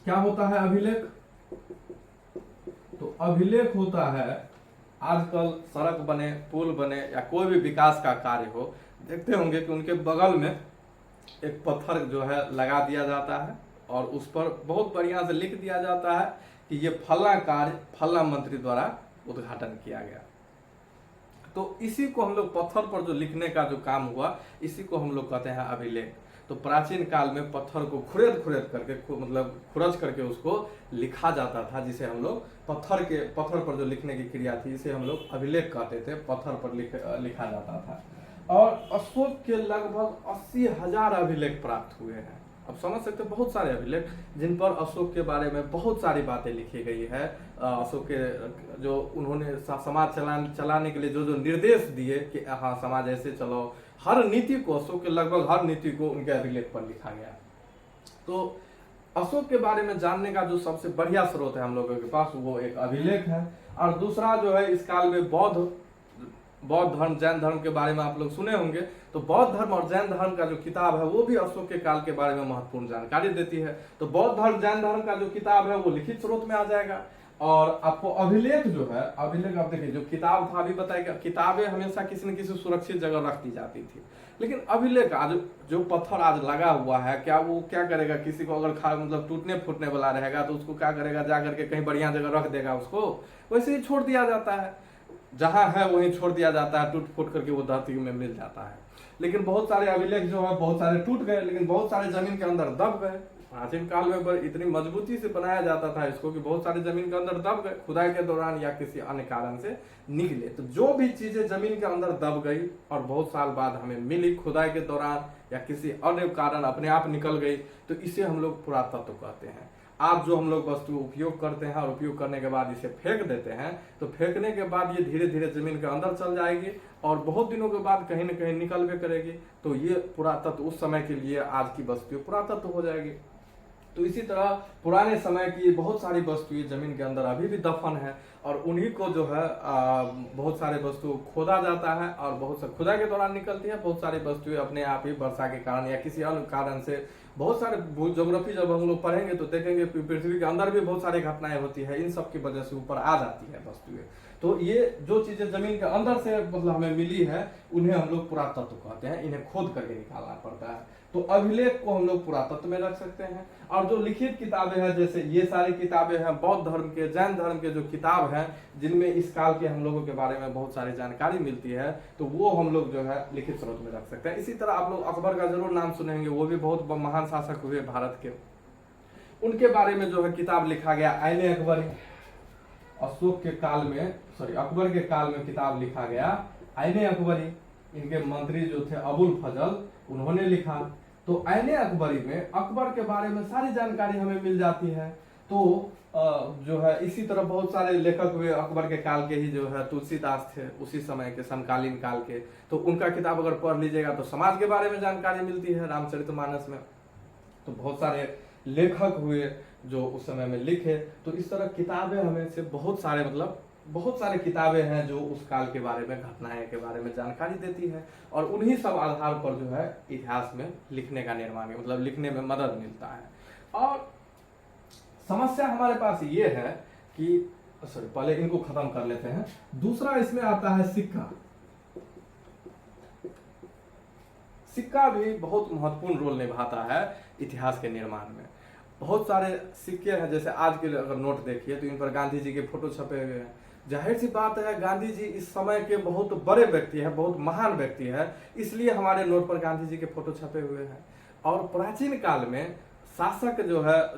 क्या होता है, अभिलेख तो अभिलेख होता है, आजकल सड़क बने, पुल बने या कोई भी विकास का कार्य हो, देखते होंगे कि उनके बगल में एक पत्थर जो है लगा दिया जाता है और उस पर बहुत बढ़िया से लिख दिया जाता है कि ये फला कार्य फला मंत्री द्वारा उद्घाटन किया गया। तो इसी को हम लोग पत्थर पर जो लिखने का जो काम हुआ, इसी को हम लोग कहते हैं अभिलेख। तो प्राचीन काल में पत्थर को खुरेद करके मतलब खुरच करके उसको लिखा जाता था, जिसे हम लोग पत्थर पर जो लिखने की क्रिया थी इसे हम लोग अभिलेख कहते थे, पत्थर पर लिखा जाता था। और अशोक के लगभग 80,000 अभिलेख प्राप्त हुए हैं। अब समझ सकते हैं बहुत सारे अभिलेख जिन पर अशोक के बारे में बहुत सारी बातें लिखी गई है। अशोक के जो उन्होंने समाज चलाने के लिए जो निर्देश दिए कि हाँ समाज ऐसे चलो, हर नीति को, अशोक के लगभग हर नीति को उनके अभिलेख पर लिखा गया। तो अशोक के बारे में जानने का जो सबसे बढ़िया स्रोत है हम लोगों के पास, वो एक अभिलेख है। और दूसरा जो है, इस काल में बौद्ध धर्म, जैन धर्म के बारे में आप लोग सुने होंगे। तो बौद्ध धर्म और जैन धर्म का जो किताब है वो भी अशोक के काल के बारे में महत्वपूर्ण जानकारी देती है। तो बौद्ध धर्म, जैन धर्म का जो किताब है वो लिखित स्रोत में आ जाएगा। और आपको अभिलेख जो है, अभिलेख आप देखिए, जो किताब था अभी बताया, किताबें हमेशा किसी न किसी सुरक्षित जगह रख दी जाती थी, लेकिन अभिलेख आज जो पत्थर आज लगा हुआ है, क्या वो क्या करेगा, किसी को अगर मतलब टूटने फूटने वाला रहेगा तो उसको क्या करेगा, जा करके कहीं बढ़िया जगह रख देगा, उसको वैसे ही छोड़ दिया जाता है, जहां है वहीं छोड़ दिया जाता है, टूट फूट करके वो धरती में मिल जाता है। लेकिन बहुत सारे अभिलेख जो है, बहुत सारे टूट गए, लेकिन बहुत सारे जमीन के अंदर दब गए। प्राचीन काल में इतनी मजबूती से बनाया जाता था इसको कि बहुत सारे जमीन के अंदर दब गए, खुदाई के दौरान या किसी अन्य कारण से निकले। तो जो भी चीजें जमीन के अंदर दब गई और बहुत साल बाद हमें मिली खुदाई के दौरान या किसी अन्य कारण अपने आप निकल गई, तो इसे हम लोग पुरातत्व कहते हैं। आज जो हम लोग वस्तु उपयोग करते हैं और उपयोग करने के बाद इसे फेंक देते हैं, तो फेंकने के बाद ये धीरे धीरे जमीन के अंदर चल जाएगी और बहुत दिनों के बाद कहीं न कहीं निकल भी करेगी। तो ये पुरातत्व उस समय के लिए आज की वस्तु पुरातत्व हो जाएगी। तो इसी तरह पुराने समय की बहुत सारी वस्तुएं जमीन के अंदर अभी भी दफन है और उन्हीं को जो है बहुत सारे वस्तु खोदा जाता है और बहुत सारे खुदाई के दौरान निकलती है। बहुत सारी वस्तुएं अपने आप ही वर्षा के कारण या किसी अन्य कारण से, बहुत सारे ज्योग्राफी जब हम लोग पढ़ेंगे तो देखेंगे पृथ्वी के अंदर भी बहुत सारी घटनाएं होती है, इन सब की वजह से ऊपर आ जाती है वस्तुएं। तो ये जो चीजें जमीन के अंदर से मतलब हमें मिली है उन्हें हम लोग पुरातत्व कहते हैं, इन्हें खोद करके निकालना पड़ता है। तो अभिलेख को हम लोग पुरातत्व में रख सकते हैं। और जो लिखित किताबें हैं, जैसे ये सारी किताबें हैं बौद्ध धर्म के, जैन धर्म के जो किताब हैं जिनमें इस काल के हम लोगों के बारे में बहुत सारी जानकारी मिलती है, तो वो हम लोग जो है लिखित स्रोत में रख सकते हैं। इसी तरह आप लोग अकबर का जरूर नाम सुनेंगे, वो भी बहुत महान शासक हुए भारत के। उनके बारे में जो है किताब लिखा गया आईने अकबरी। अशोक के काल में, अकबर के काल में किताब लिखा गया आईने अकबरी। इनके मंत्री जो थे अबुल फजल, उन्होंने लिखा। तो आईने अकबरी में अकबर के बारे में सारी जानकारी हमें मिल जाती है। तो जो है इसी तरह बहुत सारे लेखक हुए अकबर के काल के ही, जो है तुलसीदास थे उसी समय के, समकालीन काल के। तो उनका किताब अगर पढ़ लीजिएगा तो समाज के बारे में जानकारी मिलती है रामचरितमानस में। तो बहुत सारे लेखक हुए जो उस समय में लिखे। तो इस तरह किताबें हमें से बहुत सारे किताबें हैं जो उस काल के बारे में, घटनाएं के बारे में जानकारी देती है और उन्हीं सब आधार पर जो है इतिहास में लिखने का निर्माण, मतलब लिखने में मदद मिलता है। और समस्या हमारे पास ये है कि पहले इनको खत्म कर लेते हैं। दूसरा इसमें आता है सिक्का। सिक्का भी बहुत महत्वपूर्ण रोल निभाता है इतिहास के निर्माण में। बहुत सारे सिक्के हैं, जैसे आज के अगर नोट देखिए तो इन पर गांधी जी के फोटो छपे हुए हैं। जाहिर सी बात है गांधी जी इस समय के बहुत बड़े व्यक्ति है, बहुत महान व्यक्ति है, इसलिए हमारे नोट पर गांधी जी के फोटो छपे हुए हैं। और प्राचीन काल में शासक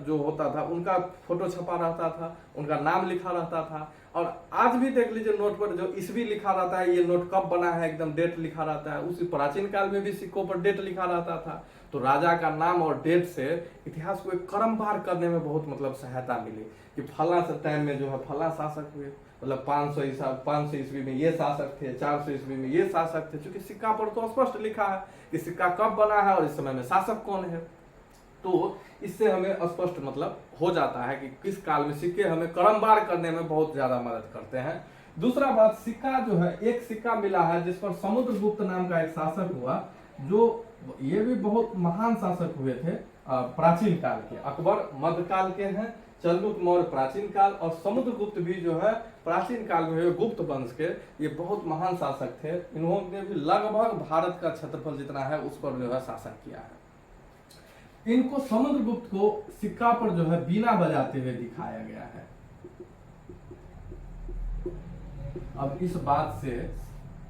जो होता था उनका फोटो छपा रहता था, उनका नाम लिखा रहता था। और आज भी देख लीजिए नोट पर जो ईस्वी लिखा रहता है, ये नोट कब बना है एकदम डेट लिखा रहता है। उसी प्राचीन काल में भी सिक्कों पर डेट लिखा रहता था। तो राजा का नाम और डेट से इतिहास को एक क्रमवार करने में बहुत मतलब सहायता मिली कि फला से टाइम में जो है फला शासक हुए, मतलब 500 ईस्वी में ये शासक थे, 400 ईस्वी में ये शासक थे। क्योंकि सिक्का पर तो स्पष्ट लिखा है कि सिक्का कब बना है और इस समय में शासक कौन है। तो इससे हमें स्पष्ट मतलब हो जाता है कि किस काल में सिक्के हमें क्रमवार करने में बहुत ज्यादा मदद करते हैं। दूसरा बात, सिक्का जो है, एक सिक्का मिला है जिस पर समुद्रगुप्त नाम का एक शासक हुआ, जो ये भी बहुत महान शासक हुए थे प्राचीन काल के। अकबर मध्यकाल के हैं, चंद्रगुप्त मौर्य प्राचीन काल और समुद्रगुप्त भी जो है प्राचीन काल में हुए, गुप्त वंश के। ये बहुत महान शासक थे। इन्होंने भी लगभग भारत का क्षेत्रफल जितना है उस पर जो है शासन किया है। इनको समुद्रगुप्त को सिक्का पर जो है बीना बजाते हुए दिखाया गया है। अब इस बात से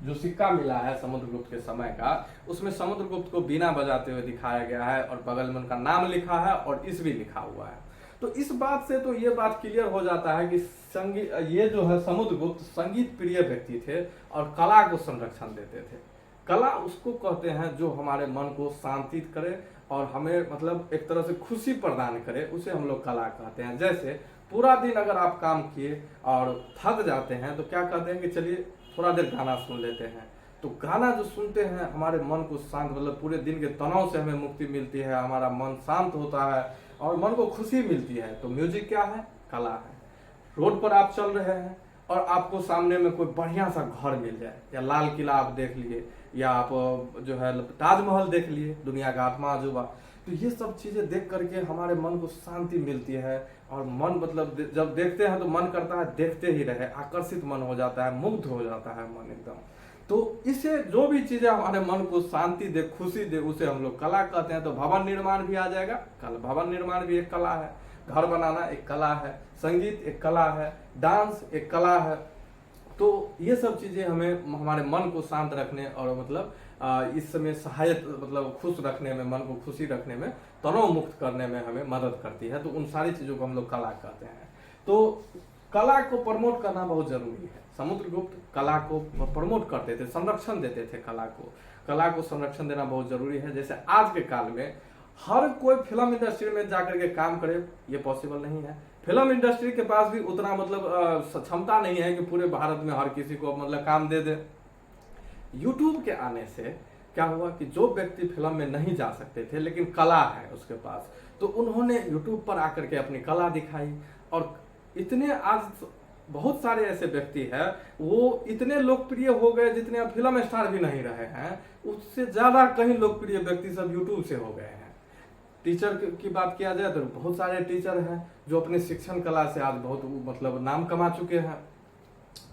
जो सिक्का मिला है समुद्रगुप्त के समय का, उसमें समुद्रगुप्त को बीना बजाते हुए दिखाया गया है और बगल में उनका नाम लिखा है और ईस्वी लिखा हुआ है। तो इस बात से तो ये बात क्लियर हो जाता है कि संगीत, ये जो है समुद्रगुप्त संगीत प्रिय व्यक्ति थे और कला को संरक्षण देते थे। कला उसको कहते हैं जो हमारे मन को शांतित करे और हमें मतलब एक तरह से खुशी प्रदान करे, उसे हम लोग कला कहते हैं। जैसे पूरा दिन अगर आप काम किए और थक जाते हैं तो क्या कहते हैं कि चलिए थोड़ा देर गाना सुन लेते हैं। तो गाना जो सुनते हैं हमारे मन को शांत, मतलब पूरे दिन के तनाव से हमें मुक्ति मिलती है, हमारा मन शांत होता है और मन को खुशी मिलती है। तो म्यूजिक क्या है? कला है। रोड पर आप चल रहे हैं और आपको सामने में कोई बढ़िया सा घर मिल जाए, या लाल किला आप देख लिए, या आप जो है ताजमहल देख लिए, दुनिया का 8वां अजूबा, तो ये सब चीजें देख करके हमारे मन को शांति मिलती है और मन मतलब जब देखते हैं तो मन करता है देखते ही रहे, आकर्षित मन हो जाता है, मुग्ध हो जाता है मन एकदम। तो इसे जो भी चीजें हमारे मन को शांति दे, खुशी दे, उसे हम लोग कला कहते हैं। तो भवन निर्माण भी आ जाएगा, भवन निर्माण भी एक कला है, घर बनाना एक कला है, संगीत एक कला है, डांस एक कला है। तो ये सब चीजें हमें हमारे मन को शांत रखने और मतलब इस समय सहायक मतलब खुश रखने में, मन को खुशी रखने में, तनाव मुक्त करने में हमें मदद करती है। तो उन सारी चीजों को हम लोग कला कहते हैं। तो कला को प्रमोट करना बहुत जरूरी है। समुद्रगुप्त कला को प्रमोट करते थे, संरक्षण देते थे कला को। कला को संरक्षण देना बहुत जरूरी है। जैसे आज के काल में हर कोई फिल्म इंडस्ट्री में जाकर के काम करे, ये पॉसिबल नहीं है। फिल्म इंडस्ट्री के पास भी उतना मतलब क्षमता नहीं है कि पूरे भारत में हर किसी को मतलब काम दे दे। यूट्यूब के आने से क्या हुआ कि जो व्यक्ति फिल्म में नहीं जा सकते थे लेकिन कला है उसके पास, तो उन्होंने यूट्यूब पर आकर के अपनी कला दिखाई। और इतने आज बहुत सारे ऐसे व्यक्ति हैं, वो इतने लोकप्रिय हो गए जितने अब फिल्म स्टार भी नहीं रहे हैं, उससे ज्यादा कहीं लोकप्रिय व्यक्ति सब यूट्यूब से हो गए हैं। टीचर की बात किया जाए तो बहुत सारे टीचर हैं जो अपने शिक्षण कला से आज बहुत मतलब नाम कमा चुके हैं।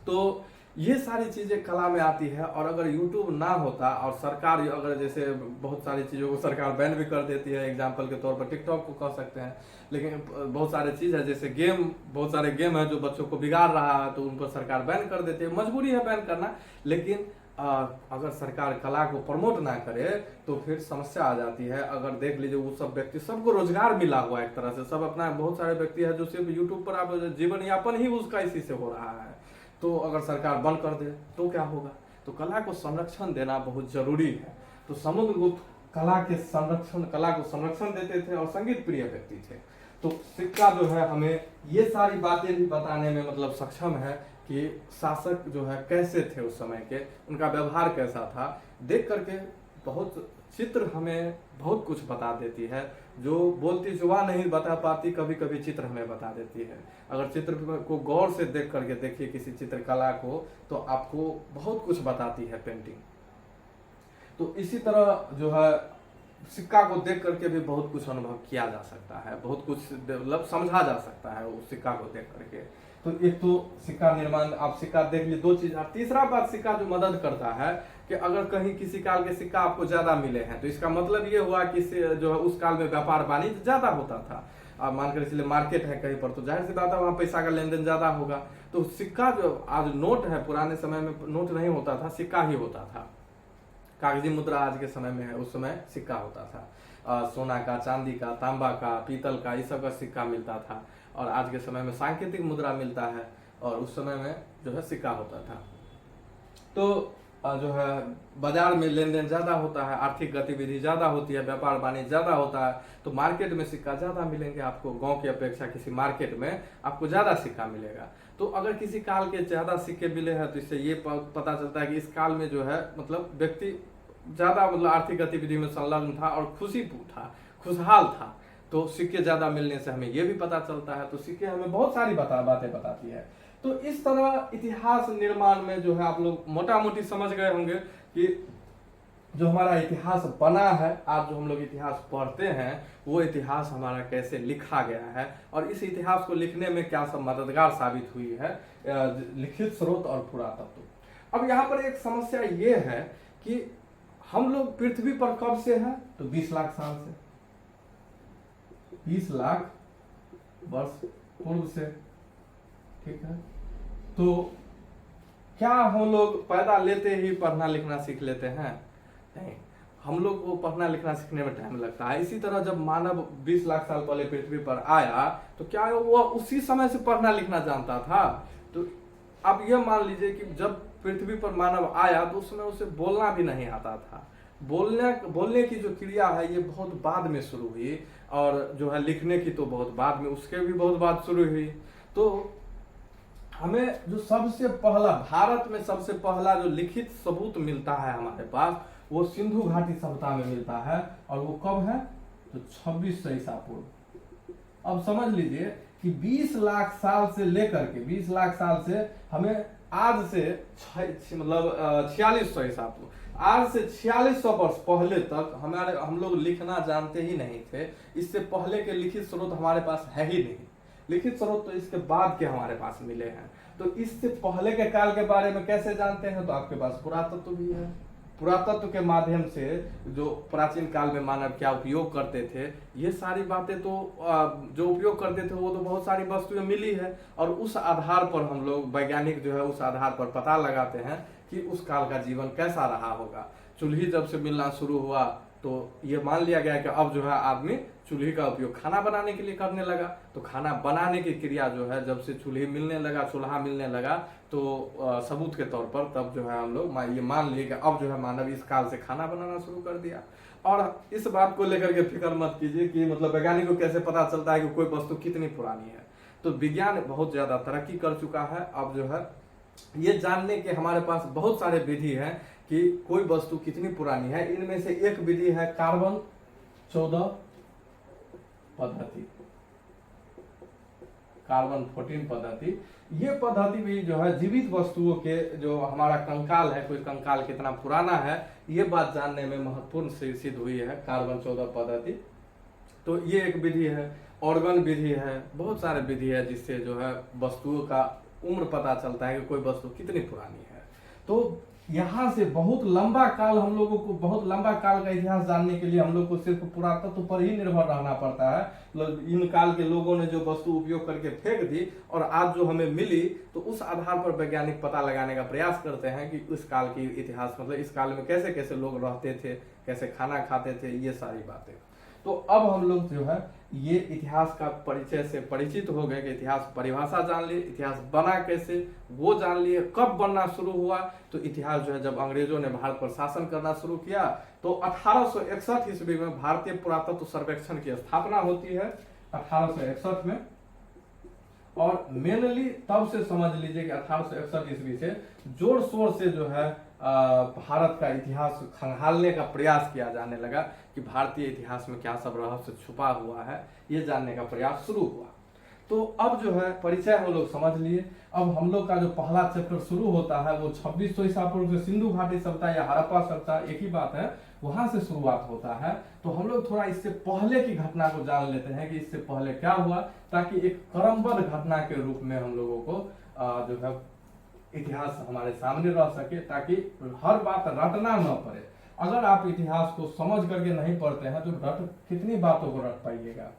तो ये सारी चीजें कला में आती है। और अगर यूट्यूब ना होता और सरकार अगर जैसे बहुत सारी चीजों को सरकार बैन भी कर देती है, एग्जाम्पल के तौर पर टिकटॉक को कह सकते हैं, लेकिन बहुत सारे चीज है जैसे गेम, बहुत सारे गेम है जो बच्चों को बिगाड़ रहा है, तो उन पर सरकार बैन कर देती है, मजबूरी है बैन करना। लेकिन अगर सरकार कला को प्रमोट ना करे तो फिर समस्या आ जाती है। अगर देख लीजिए वो सब व्यक्ति, सबको रोजगार मिला हुआ एक तरह से, सब अपना, बहुत सारे व्यक्ति है जो सिर्फ यूट्यूब पर आप जीवन यापन ही उसका इसी से हो रहा है। तो अगर सरकार बंद कर दे तो क्या होगा? तो कला को संरक्षण देना बहुत जरूरी है। तो समुद्रगुप्त कला को संरक्षण देते थे और संगीत प्रिय व्यक्ति थे। तो सिक्का जो है हमें ये सारी बातें भी बताने में मतलब सक्षम है कि शासक जो है कैसे थे उस समय के, उनका व्यवहार कैसा था। देख करके बहुत चित्र हमें बहुत कुछ बता देती है, जो बोलती जुबान नहीं बता पाती, कभी कभी चित्र हमें बता देती है। अगर चित्र को गौर से देख करके देखिए किसी चित्रकला को, तो आपको बहुत कुछ बताती है पेंटिंग। तो इसी तरह जो है सिक्का को देख करके भी बहुत कुछ अनुभव किया जा सकता है, बहुत कुछ मतलब समझा जा सकता है उस सिक्का को देख करके। तो एक तो सिक्का निर्माण, आप सिक्का देख लीजिए, दो चीज। तीसरा बात सिक्का जो मदद करता है कि अगर कहीं किसी काल के सिक्का आपको ज्यादा मिले हैं तो इसका मतलब ये हुआ कि जो है उस काल में व्यापार वाणिज्य ज्यादा होता था। आप मानकर इसलिए मार्केट है कहीं पर, तो जाहिर सी बात है वहां पैसा का लेन देन ज्यादा होगा। तो सिक्का जो आज नोट है, पुराने समय में नोट नहीं होता था, सिक्का ही होता था। कागजी मुद्रा आज के समय में है, उस समय सिक्का होता था। सोना का, चांदी का, तांबा का, पीतल का, इस सब का सिक्का मिलता था। और आज के समय में सांकेतिक मुद्रा मिलता है और उस समय में जो है सिक्का होता था। तो जो है बाजार में लेन देन ज्यादा होता है, आर्थिक गतिविधि ज्यादा होती है, व्यापार वाणिज्य ज्यादा होता है, तो मार्केट में सिक्का ज्यादा मिलेंगे आपको। गांव की अपेक्षा किसी मार्केट में आपको ज्यादा सिक्का मिलेगा। तो अगर किसी काल के ज्यादा सिक्के मिले हैं तो इससे ये पता चलता है कि इस काल में जो है मतलब व्यक्ति ज्यादा मतलब आर्थिक गतिविधि में संलग्न था और खुशहाल था। तो सिक्के ज्यादा मिलने से हमें ये भी पता चलता है। तो सिक्के हमें बहुत सारी बातें बताती है। तो इस तरह इतिहास निर्माण में जो है आप लोग मोटा मोटी समझ गए होंगे कि जो हमारा इतिहास बना है, आज जो हम लोग इतिहास पढ़ते हैं, वो इतिहास हमारा कैसे लिखा गया है और इस इतिहास को लिखने में क्या सब मददगार साबित हुई है लिखित स्रोत और पुरातत्व। अब यहाँ पर एक समस्या ये है कि हम लोग पृथ्वी पर कब से हैं? तो 20 लाख साल से, 20 लाख वर्ष पूर्व से, ठीक है। तो क्या हम लोग पैदा लेते ही पढ़ना लिखना सीख लेते हैं? नहीं, हम लोग को पढ़ना लिखना सीखने में टाइम लगता है। इसी तरह जब मानव 20 लाख साल पहले पृथ्वी पर आया तो क्या वो उसी समय से पढ़ना लिखना जानता था? तो आप ये मान लीजिए कि जब पृथ्वी पर मानव आया तो उस समय उसे बोलना भी नहीं आता था। बोलने की जो क्रिया है ये बहुत बाद में शुरू हुई, और जो है लिखने की तो बहुत बाद में, उसके भी बहुत बाद शुरू हुई। तो हमें जो सबसे पहला, भारत में सबसे पहला जो लिखित सबूत मिलता है हमारे पास, वो सिंधु घाटी सभ्यता में मिलता है। और वो कब है? तो 2600 ईसा पूर्व। अब समझ लीजिए कि 20 लाख साल से लेकर के 20 लाख साल से हमें आज से मतलब 4600 ईसा पूर्व, आज से 4600 वर्ष पहले तक हम लोग लिखना जानते ही नहीं थे। इससे पहले के लिखित स्रोत हमारे पास है ही नहीं। लिखित स्रोत तो इसके बाद के हमारे पास मिले हैं। तो इससे पहले के काल के बारे में कैसे जानते हैं? तो आपके पास पुरातत्व भी है। पुरातत्व के माध्यम से जो प्राचीन काल में मानव क्या उपयोग करते थे, ये सारी बातें तो जो उपयोग करते थे वो तो बहुत सारी वस्तुएं मिली है। और उस आधार पर हम लोग, वैज्ञानिक जो है, उस आधार पर पता लगाते हैं कि उस काल का जीवन कैसा रहा होगा। चूल्ही जब से मिलना शुरू हुआ तो ये मान लिया गया कि अब जो है आदमी चूल्ही का उपयोग खाना बनाने के लिए करने लगा। तो खाना बनाने की क्रिया जो है जब से चूल्हा मिलने लगा तो सबूत के तौर पर तब जो है हम लोग ये मान लिए कि अब जो है मानव इस काल से खाना बनाना शुरू कर दिया। और इस बात को लेकर के फिक्र मत कीजिए कि मतलब वैज्ञानिक को कैसे पता चलता है कि कोई वस्तु कितनी पुरानी है। तो विज्ञान बहुत ज्यादा तरक्की कर चुका है। अब जो है ये जानने के हमारे पास बहुत सारे विधि हैं कि कोई वस्तु कितनी पुरानी है। इनमें से एक विधि है कार्बन 14 पद्धति, कार्बन 14 पद्धति। ये पद्धति भी जो है जीवित वस्तुओं के, जो हमारा कंकाल है, कोई कंकाल कितना पुराना है, ये बात जानने में महत्वपूर्ण सिद्ध हुई है कार्बन 14 पद्धति। तो ये एक विधि है। ऑर्गन विधि है, बहुत सारे विधि है जिससे जो है वस्तुओं का उम्र पता चलता है कि कोई वस्तु कितनी पुरानी है। तो यहाँ से बहुत लंबा काल, हम लोगों को बहुत लंबा काल का इतिहास जानने के लिए हम लोग को सिर्फ पुरातत्व पर ही निर्भर रहना पड़ता है। इन काल के लोगों ने जो वस्तु उपयोग करके फेंक दी और आज जो हमें मिली, तो उस आधार पर वैज्ञानिक पता लगाने का प्रयास करते हैं कि उस काल की इतिहास, मतलब इस काल में कैसे कैसे लोग रहते थे, कैसे खाना खाते थे, ये सारी बातें। तो अब हम लोग जो है ये इतिहास का परिचय से परिचित हो गए कि इतिहास परिभाषा जान लिए, इतिहास बना कैसे वो जान लिए, कब बनना शुरू हुआ। तो इतिहास जो है जब अंग्रेजों ने भारत पर शासन करना शुरू किया तो 1861 ईस्वी में भारतीय पुरातत्व सर्वेक्षण की स्थापना होती है, 1861 में। और मेनली तब से समझ लीजिए कि 1861 ईस्वी से जोर शोर से जो है भारत का इतिहास खंगालने का प्रयास किया जाने लगा कि भारतीय इतिहास में क्या सब रहस्य छुपा हुआ है, ये जानने का प्रयास शुरू हुआ। तो अब जो है परिचय हम लोग समझ लिए। अब हम लोग का जो पहला चैप्टर शुरू होता है वो 2600 ईसा पूर्व से सिंधु घाटी सभ्यता या हड़प्पा सभ्यता, एक ही बात है, वहां से शुरुआत होता है। तो हम लोग थोड़ा इससे पहले की घटना को जान लेते हैं कि इससे पहले क्या हुआ, ताकि एक क्रमबद्ध घटना के रूप में हम लोगों को जो है इतिहास हमारे सामने रह सके, ताकि हर बात रटना न पड़े। अगर आप इतिहास को समझ करके नहीं पढ़ते हैं तो कितनी बातों को रट पाइएगा।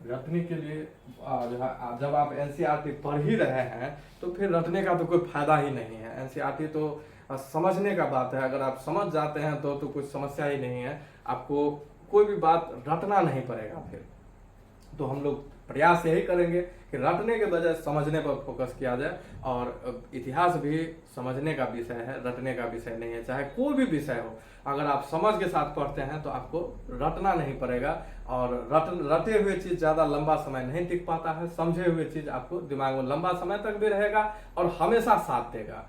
रटने के लिए जो है जब आप एनसीईआरटी पढ़ ही रहे हैं तो फिर रटने का तो कोई फायदा ही नहीं है। एनसीईआरटी तो समझने का बात है। अगर आप समझ जाते हैं तो कुछ समस्या ही नहीं है, आपको कोई भी बात रटना नहीं पड़ेगा। फिर तो हम लोग प्रयास यही करेंगे कि रटने के बजाय समझने पर फोकस किया जाए। और इतिहास भी समझने का विषय है, रटने का विषय नहीं है। चाहे कोई भी विषय हो, अगर आप समझ के साथ पढ़ते हैं तो आपको रटना नहीं पड़ेगा। और रटे हुए चीज ज्यादा लंबा समय नहीं टिक पाता है, समझे हुए चीज आपको दिमाग में लंबा समय तक भी रहेगा और हमेशा साथ देगा।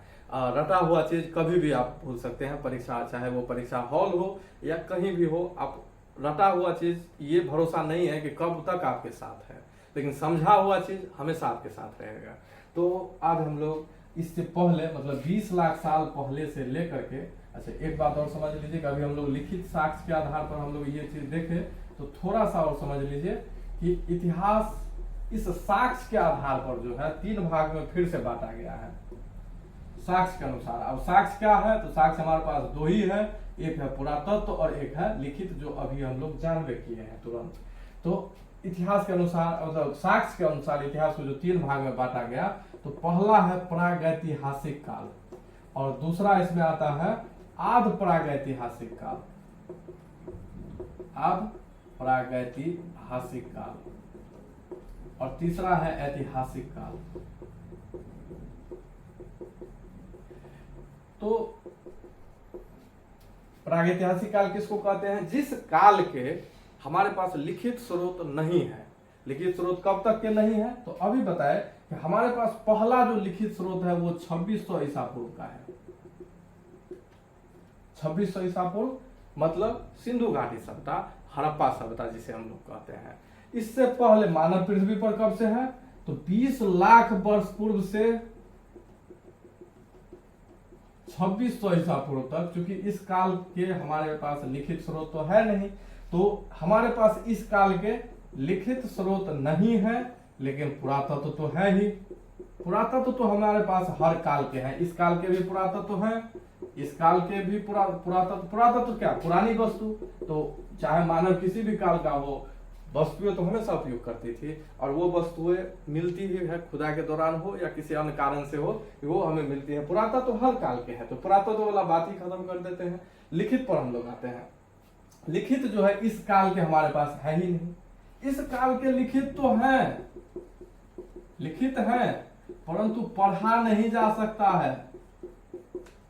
रटा हुआ चीज कभी भी आप भूल सकते हैं, परीक्षा, चाहे वो परीक्षा हॉल हो या कहीं भी हो, आप रटा हुआ चीज ये भरोसा नहीं है कि कब तक आपके साथ है, लेकिन समझा हुआ चीज हमेशा आपके साथ रहेगा। तो आज हम लोग इससे पहले, मतलब 20 लाख साल पहले से लेकर के, अच्छा एक बात और समझ लीजिए कि अभी हम लोग लिखित साक्ष्य के आधार पर हम लोग ये चीज देखें तो थोड़ा सा और समझ लीजिए कि इतिहास इस साक्ष्य के आधार पर जो है 3 भाग में फिर से बांटा गया है साक्ष्य के अनुसार। अब साक्ष्य क्या है, तो साक्ष्य हमारे पास 2 ही है, एक है पुरातत्व और एक है लिखित, जो अभी हम लोग जानबे किए हैं तुरंत। तो इतिहास के अनुसार, मतलब साक्ष्य के अनुसार इतिहास को जो 3 भाग में बांटा गया, तो पहला है प्रागैतिहासिक काल। और दूसरा इसमें आता है आध प्रागैतिहासिक काल, आध प्रागैतिहासिक काल, और तीसरा है ऐतिहासिक काल। तो प्रागैतिहासिक काल किसको कहते हैं? जिस काल के हमारे पास लिखित स्रोत नहीं है। लिखित स्रोत कब तक के नहीं है? तो अभी बताए कि हमारे पास पहला जो लिखित स्रोत है वो 2600 ईसा पूर्व का है। 2600 ईसा पूर्व मतलब सिंधु घाटी सभ्यता, हड़प्पा सभ्यता जिसे हम लोग कहते हैं। इससे पहले मानव पृथ्वी पर कब से है? तो 20 लाख वर्ष पूर्व से 2600 ईसा पूर्व तक। क्योंकि इस काल के हमारे पास लिखित स्रोत तो है नहीं, तो हमारे पास इस काल के लिखित स्रोत नहीं है, लेकिन पुरातत्व तो है ही। पुरातत्व तो हमारे पास हर काल के हैं। इस काल के भी पुरातत्व है, इस काल के भी पुरातत्व। पुरातत्व क्या? पुरानी वस्तु। तो चाहे मानव किसी भी काल का हो, वस्तुएं तो हमेशा उपयोग करती थी, और वो वस्तुएं मिलती ही है, खुदा के दौरान हो या किसी अन्य कारण से हो, वो हमें मिलती है। पुरातत्व हर काल के है, तो पुरातत्व वाला बात ही खत्म कर देते हैं। लिखित पर हम लोग आते हैं। लिखित जो है इस काल के हमारे पास है ही नहीं। इस काल के लिखित तो है, लिखित है, परंतु पढ़ा नहीं जा सकता है।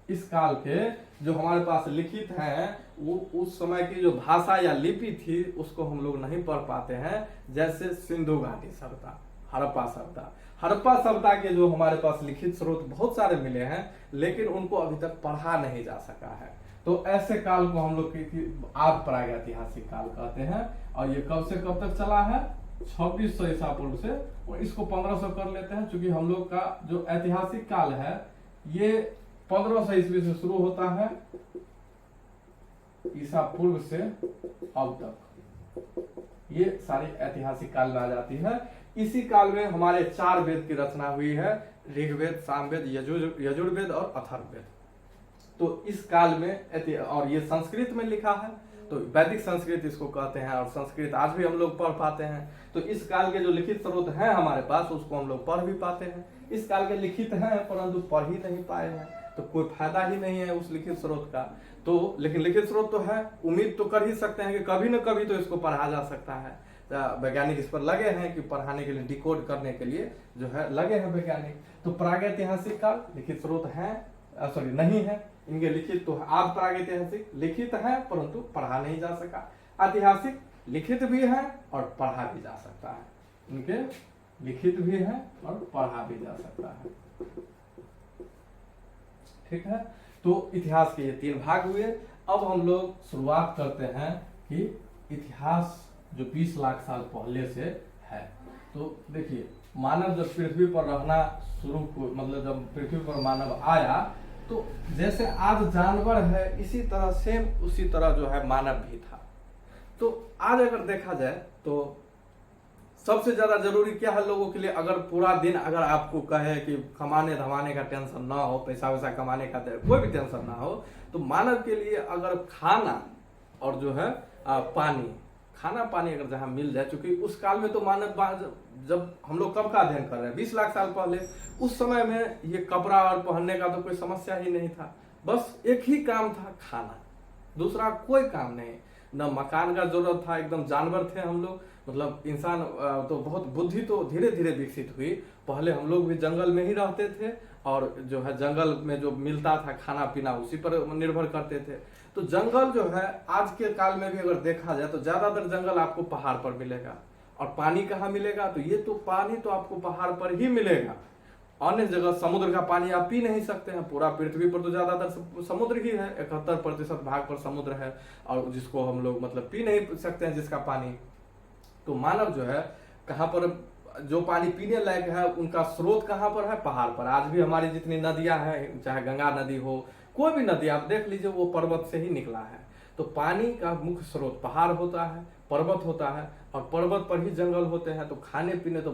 इस काल के जो हमारे पास लिखित हैं, वो उस समय की जो भाषा या लिपि थी उसको हम लोग नहीं पढ़ पाते हैं। जैसे सिंधु घाटी सभ्यता, हड़प्पा सभ्यता। हड़प्पा सभ्यता के जो हमारे पास लिखित स्रोत बहुत सारे मिले हैं, लेकिन उनको अभी तक पढ़ा नहीं जा सका है। तो ऐसे काल को हम लोग आध प्रागैतिहासिक काल कहते हैं। और ये कब से कब तक चला है? 2600 ईसा पूर्व से, और इसको 1500 कर लेते हैं, क्योंकि हम लोग का जो ऐतिहासिक काल है ये 1500 ईस्वी से शुरू होता है, ईसा पूर्व से अब तक। ये सारी ऐतिहासिक काल में आ जाती है। इसी काल में हमारे 4 वेद की रचना हुई है, ऋग्वेद, सामवेद, यजुर्वेद और अथर्ववेद। तो इस काल में, और ये संस्कृत में लिखा है, तो वैदिक संस्कृत इसको कहते हैं, और संस्कृत आज भी हम लोग पढ़ पाते हैं। तो इस काल के जो लिखित स्रोत हैं हमारे पास, उसको हम लोग पढ़ भी पाते हैं। इस काल के लिखित हैं, परंतु पढ़ ही नहीं पाए हैं, तो कोई फायदा ही नहीं है उस लिखित स्रोत का। तो लेकिन लिखित स्रोत तो है, उम्मीद तो कर ही सकते हैं कि कभी न कभी तो इसको पढ़ा जा सकता है। वैज्ञानिक इस पर लगे हैं कि पढ़ाने के लिए, डिकोड करने के लिए जो है लगे हैं वैज्ञानिक। तो प्रागैतिहासिक काल लिखित स्रोत है, सॉरी नहीं है, इनके लिखित तो आध प्रागैतिहासिक लिखित है, परंतु पढ़ा नहीं जा सका। ऐतिहासिक लिखित भी है और पढ़ा भी जा सकता है, इनके लिखित भी है और पढ़ा भी जा सकता है। ठीक है, तो इतिहास के ये 3 भाग हुए। अब हम लोग शुरुआत करते हैं कि इतिहास जो 20 लाख साल पहले से है। तो देखिए, मानव जब पृथ्वी पर रहना शुरू, मतलब जब पृथ्वी पर मानव आया, तो जैसे आज जानवर है, इसी तरह सेम उसी तरह जो है मानव भी था। तो आज अगर देखा जाए तो सबसे ज्यादा जरूरी क्या है लोगों के लिए? अगर पूरा दिन अगर आपको कहे कि कमाने धमाने का टेंशन ना हो, पैसा वैसा कमाने का कोई भी टेंशन ना हो, तो मानव के लिए अगर खाना और जो है पानी, खाना पानी अगर जहां मिल जाए, क्योंकि उस काल में तो मानव, जब हम लोग कब का अध्ययन कर रहे हैं, 20 लाख साल पहले, उस समय में ये कपड़ा और पहनने का तो कोई समस्या ही नहीं था। बस एक ही काम था, खाना, दूसरा कोई काम नहीं। न मकान का जरूरत था, एकदम जानवर थे हम लोग। मतलब इंसान तो बहुत बुद्धि तो धीरे धीरे विकसित हुई। पहले हम लोग भी जंगल में ही रहते थे, और जो है जंगल में जो मिलता था खाना पीना उसी पर निर्भर करते थे। तो जंगल जो है आज के काल में भी अगर देखा जाए तो ज्यादातर जंगल आपको पहाड़ पर मिलेगा। और पानी कहाँ मिलेगा? तो ये तो पानी तो आपको पहाड़ पर ही मिलेगा। अन्य जगह समुद्र का पानी आप पी नहीं सकते हैं। पूरा पृथ्वी पर तो ज्यादातर समुद्र ही है, 71% भाग पर समुद्र है, और जिसको हम लोग मतलब पी नहीं सकते हैं जिसका पानी। तो मानव जो है कहाँ पर जो पानी पीने लायक है, उनका स्रोत कहाँ पर है? पहाड़ पर। आज भी हमारी जितनी नदियां हैं, चाहे गंगा नदी हो, कोई भी नदी आप देख लीजिए, वो पर्वत से ही निकला है। तो पानी का मुख्य स्रोत पहाड़ होता है, पर्वत होता है, और पर्वत पर ही जंगल होते हैं। तो खाने पीने तो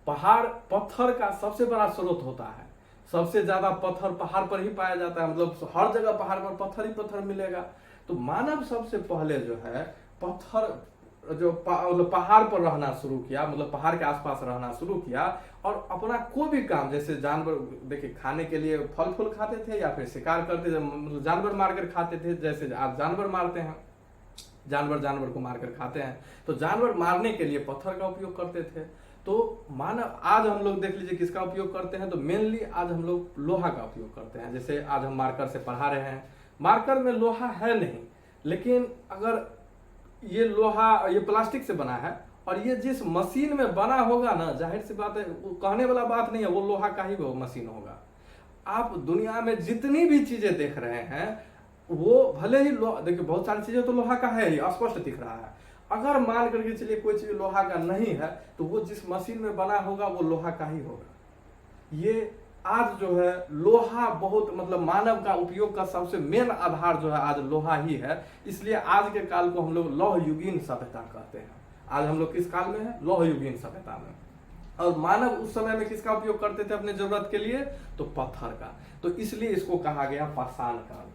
पहाड़ पत्थर का सबसे बड़ा स्रोत होता है। सबसे ज्यादा पत्थर पहाड़ पर ही पाया जाता है, मतलब हर जगह पहाड़ पर पत्थर ही पत्थर मिलेगा। तो मानव सबसे पहले जो है पत्थर मतलब पहाड़ पर रहना शुरू किया, मतलब पहाड़ के आसपास रहना शुरू किया, और अपना कोई भी काम, जैसे जानवर, देखिए खाने के लिए फल फूल खाते थे या फिर शिकार करते थे, मतलब जानवर मारकर खाते थे, जैसे आज जानवर मारते हैं, जानवर को मारकर खाते हैं, तो जानवर मारने के लिए पत्थर का उपयोग करते थे। तो मानव आज हम लोग देख लीजिए किसका उपयोग करते हैं, तो मेनली आज हम लोग लोहा का उपयोग करते हैं। जैसे आज हम मार्कर से पढ़ा रहे हैं, मार्कर में लोहा है नहीं, लेकिन अगर ये लोहा, ये प्लास्टिक से बना है, और ये जिस मशीन में बना होगा ना, जाहिर सी बात है, वो कहने वाला बात नहीं है, वो लोहा का ही वो मशीन होगा। आप दुनिया में जितनी भी चीजें देख रहे हैं, वो भले ही देखिए बहुत सारी चीजें तो लोहा का है ही, स्पष्ट दिख रहा है। अगर मान करके चलिए कोई चीज लोहा का नहीं है, तो वो जिस मशीन में बना होगा वो लोहा का ही होगा। ये आज जो है लोहा बहुत, मतलब मानव का उपयोग का सबसे मेन आधार जो है आज लोहा ही है। इसलिए आज के काल को हम लोग लौह युगीन सभ्यता कहते हैं। आज हम लोग किस काल में है? लौह युगीन सभ्यता में। और मानव उस समय में किसका उपयोग करते थे अपने जरूरत के लिए? तो पत्थर का। तो इसलिए इसको कहा गया पाषाण काल।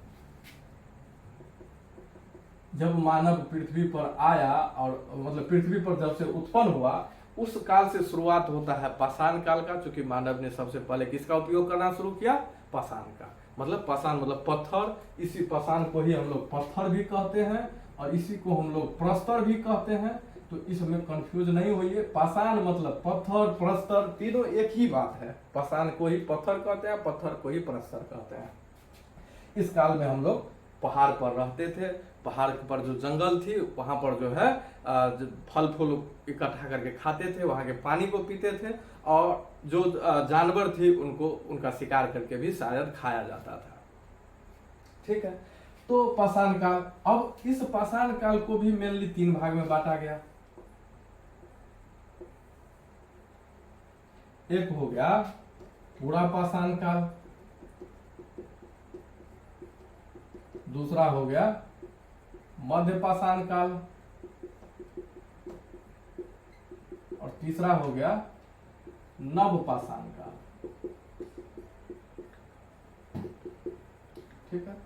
जब मानव पृथ्वी पर आया, और मतलब पृथ्वी पर जब से उत्पन्न हुआ, उस काल से शुरुआत होता है पाषाण काल का। चूंकि मानव ने सबसे पहले किसका उपयोग करना शुरू किया? पाषाण का। मतलब पाषाण मतलब पत्थर, इसी पाषाण को ही हम लोग पत्थर भी कहते हैं, और इसी को हम लोग प्रस्तर भी कहते हैं। तो इसमें कंफ्यूज नहीं होइए, पाषाण मतलब पत्थर, प्रस्तर तीनों एक ही बात है। पाषाण को ही पत्थर कहते हैं, पत्थर को ही प्रस्तर कहते हैं। इस काल में हम लोग पहाड़ पर रहते थे, पहाड़ पर जो जंगल थी वहां पर जो है फल फूल इकट्ठा करके खाते थे, वहां के पानी को पीते थे, और जो जानवर थी उनको उनका शिकार करके भी शायद खाया जाता था। ठीक है, तो पाषाण काल। अब इस पाषाण काल को भी मेनली 3 भाग में बांटा गया। एक हो गया पूरा पाषाण काल, दूसरा हो गया मध्य पाषाण काल, और तीसरा हो गया नव पाषाण काल। ठीक है,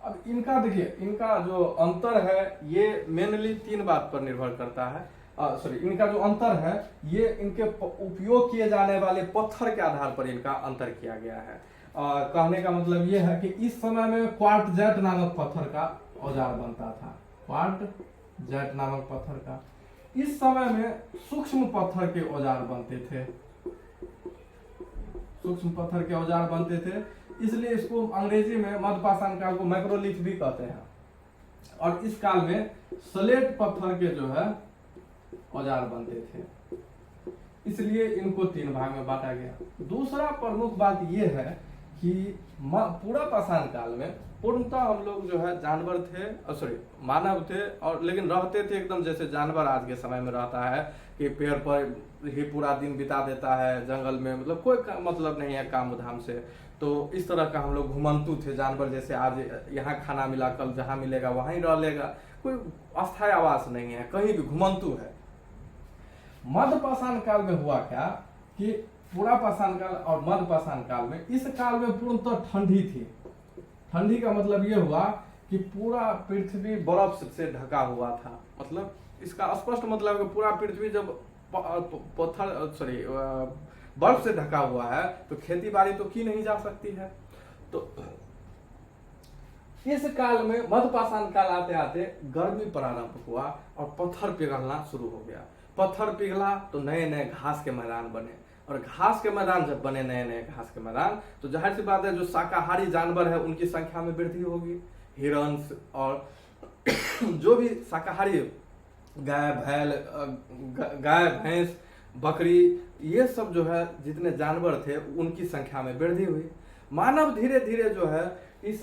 अब इनका देखिए, इनका जो अंतर है ये मेनली 3 बात पर निर्भर करता है। इनका जो अंतर है ये इनके उपयोग किए जाने वाले पत्थर के आधार पर इनका अंतर किया गया है। कहने का मतलब ये है कि इस समय में क्वार्टजेट नामक पत्थर का औजार बनता था। क्वार्टजेट नामक पत्थर का। इस समय में सूक्ष्म पत्थर के औजार बनते थे, सूक्ष्म पत्थर के औजार बनते थे, इसलिए इसको अंग्रेजी में मध्य पाषाण काल को मैक्रोलिथ भी कहते हैं। और इस काल में स्लेट पत्थर के जो है औजार बनते थे, इसलिए इनको 3 भाग में बांटा गया। दूसरा प्रमुख बात यह है कि पूरा पाषाण काल में पूर्णतः हम लोग जो है जानवर थे, मानव थे, और लेकिन रहते थे एकदम जैसे जानवर आज के समय में रहता है कि पेड़ पर ही पूरा दिन बिता देता है, जंगल में, मतलब कोई मतलब नहीं है काम धाम से। तो इस तरह का हम लोग घुमंतु थे जानवर, जैसे आज यहाँ खाना मिला कल जहाँ मिलेगा वहीं रह लेगा, कोई अस्थायी आवास नहीं है, कहीं भी घुमंतु है। मध्य पाषाण काल में हुआ क्या कि पूरा पाषाण काल और मध्य पाषाण काल में, इस काल में पूर्णतः ठंडी थी। ठंडी का मतलब ये हुआ कि पूरा पृथ्वी बर्फ से ढका हुआ था। मतलब इसका स्पष्ट मतलब है पूरा पृथ्वी जब बर्फ से ढका हुआ है तो खेती बाड़ी तो की नहीं जा सकती है। तो इस काल में मध्य पाषाण काल आते आते गर्मी प्रारंभ हुआ और पत्थर पिघलना शुरू हो गया। पत्थर पिघला तो नए नए घास के मैदान बने, और घास के मैदान जब बने, नए नए घास के मैदान, तो जाहिर सी बात है जो शाकाहारी जानवर है उनकी संख्या में वृद्धि होगी। हिरण और जो भी शाकाहारी गाय भैंस बकरी, ये सब जो है जितने जानवर थे उनकी संख्या में वृद्धि हुई। मानव धीरे धीरे जो है इस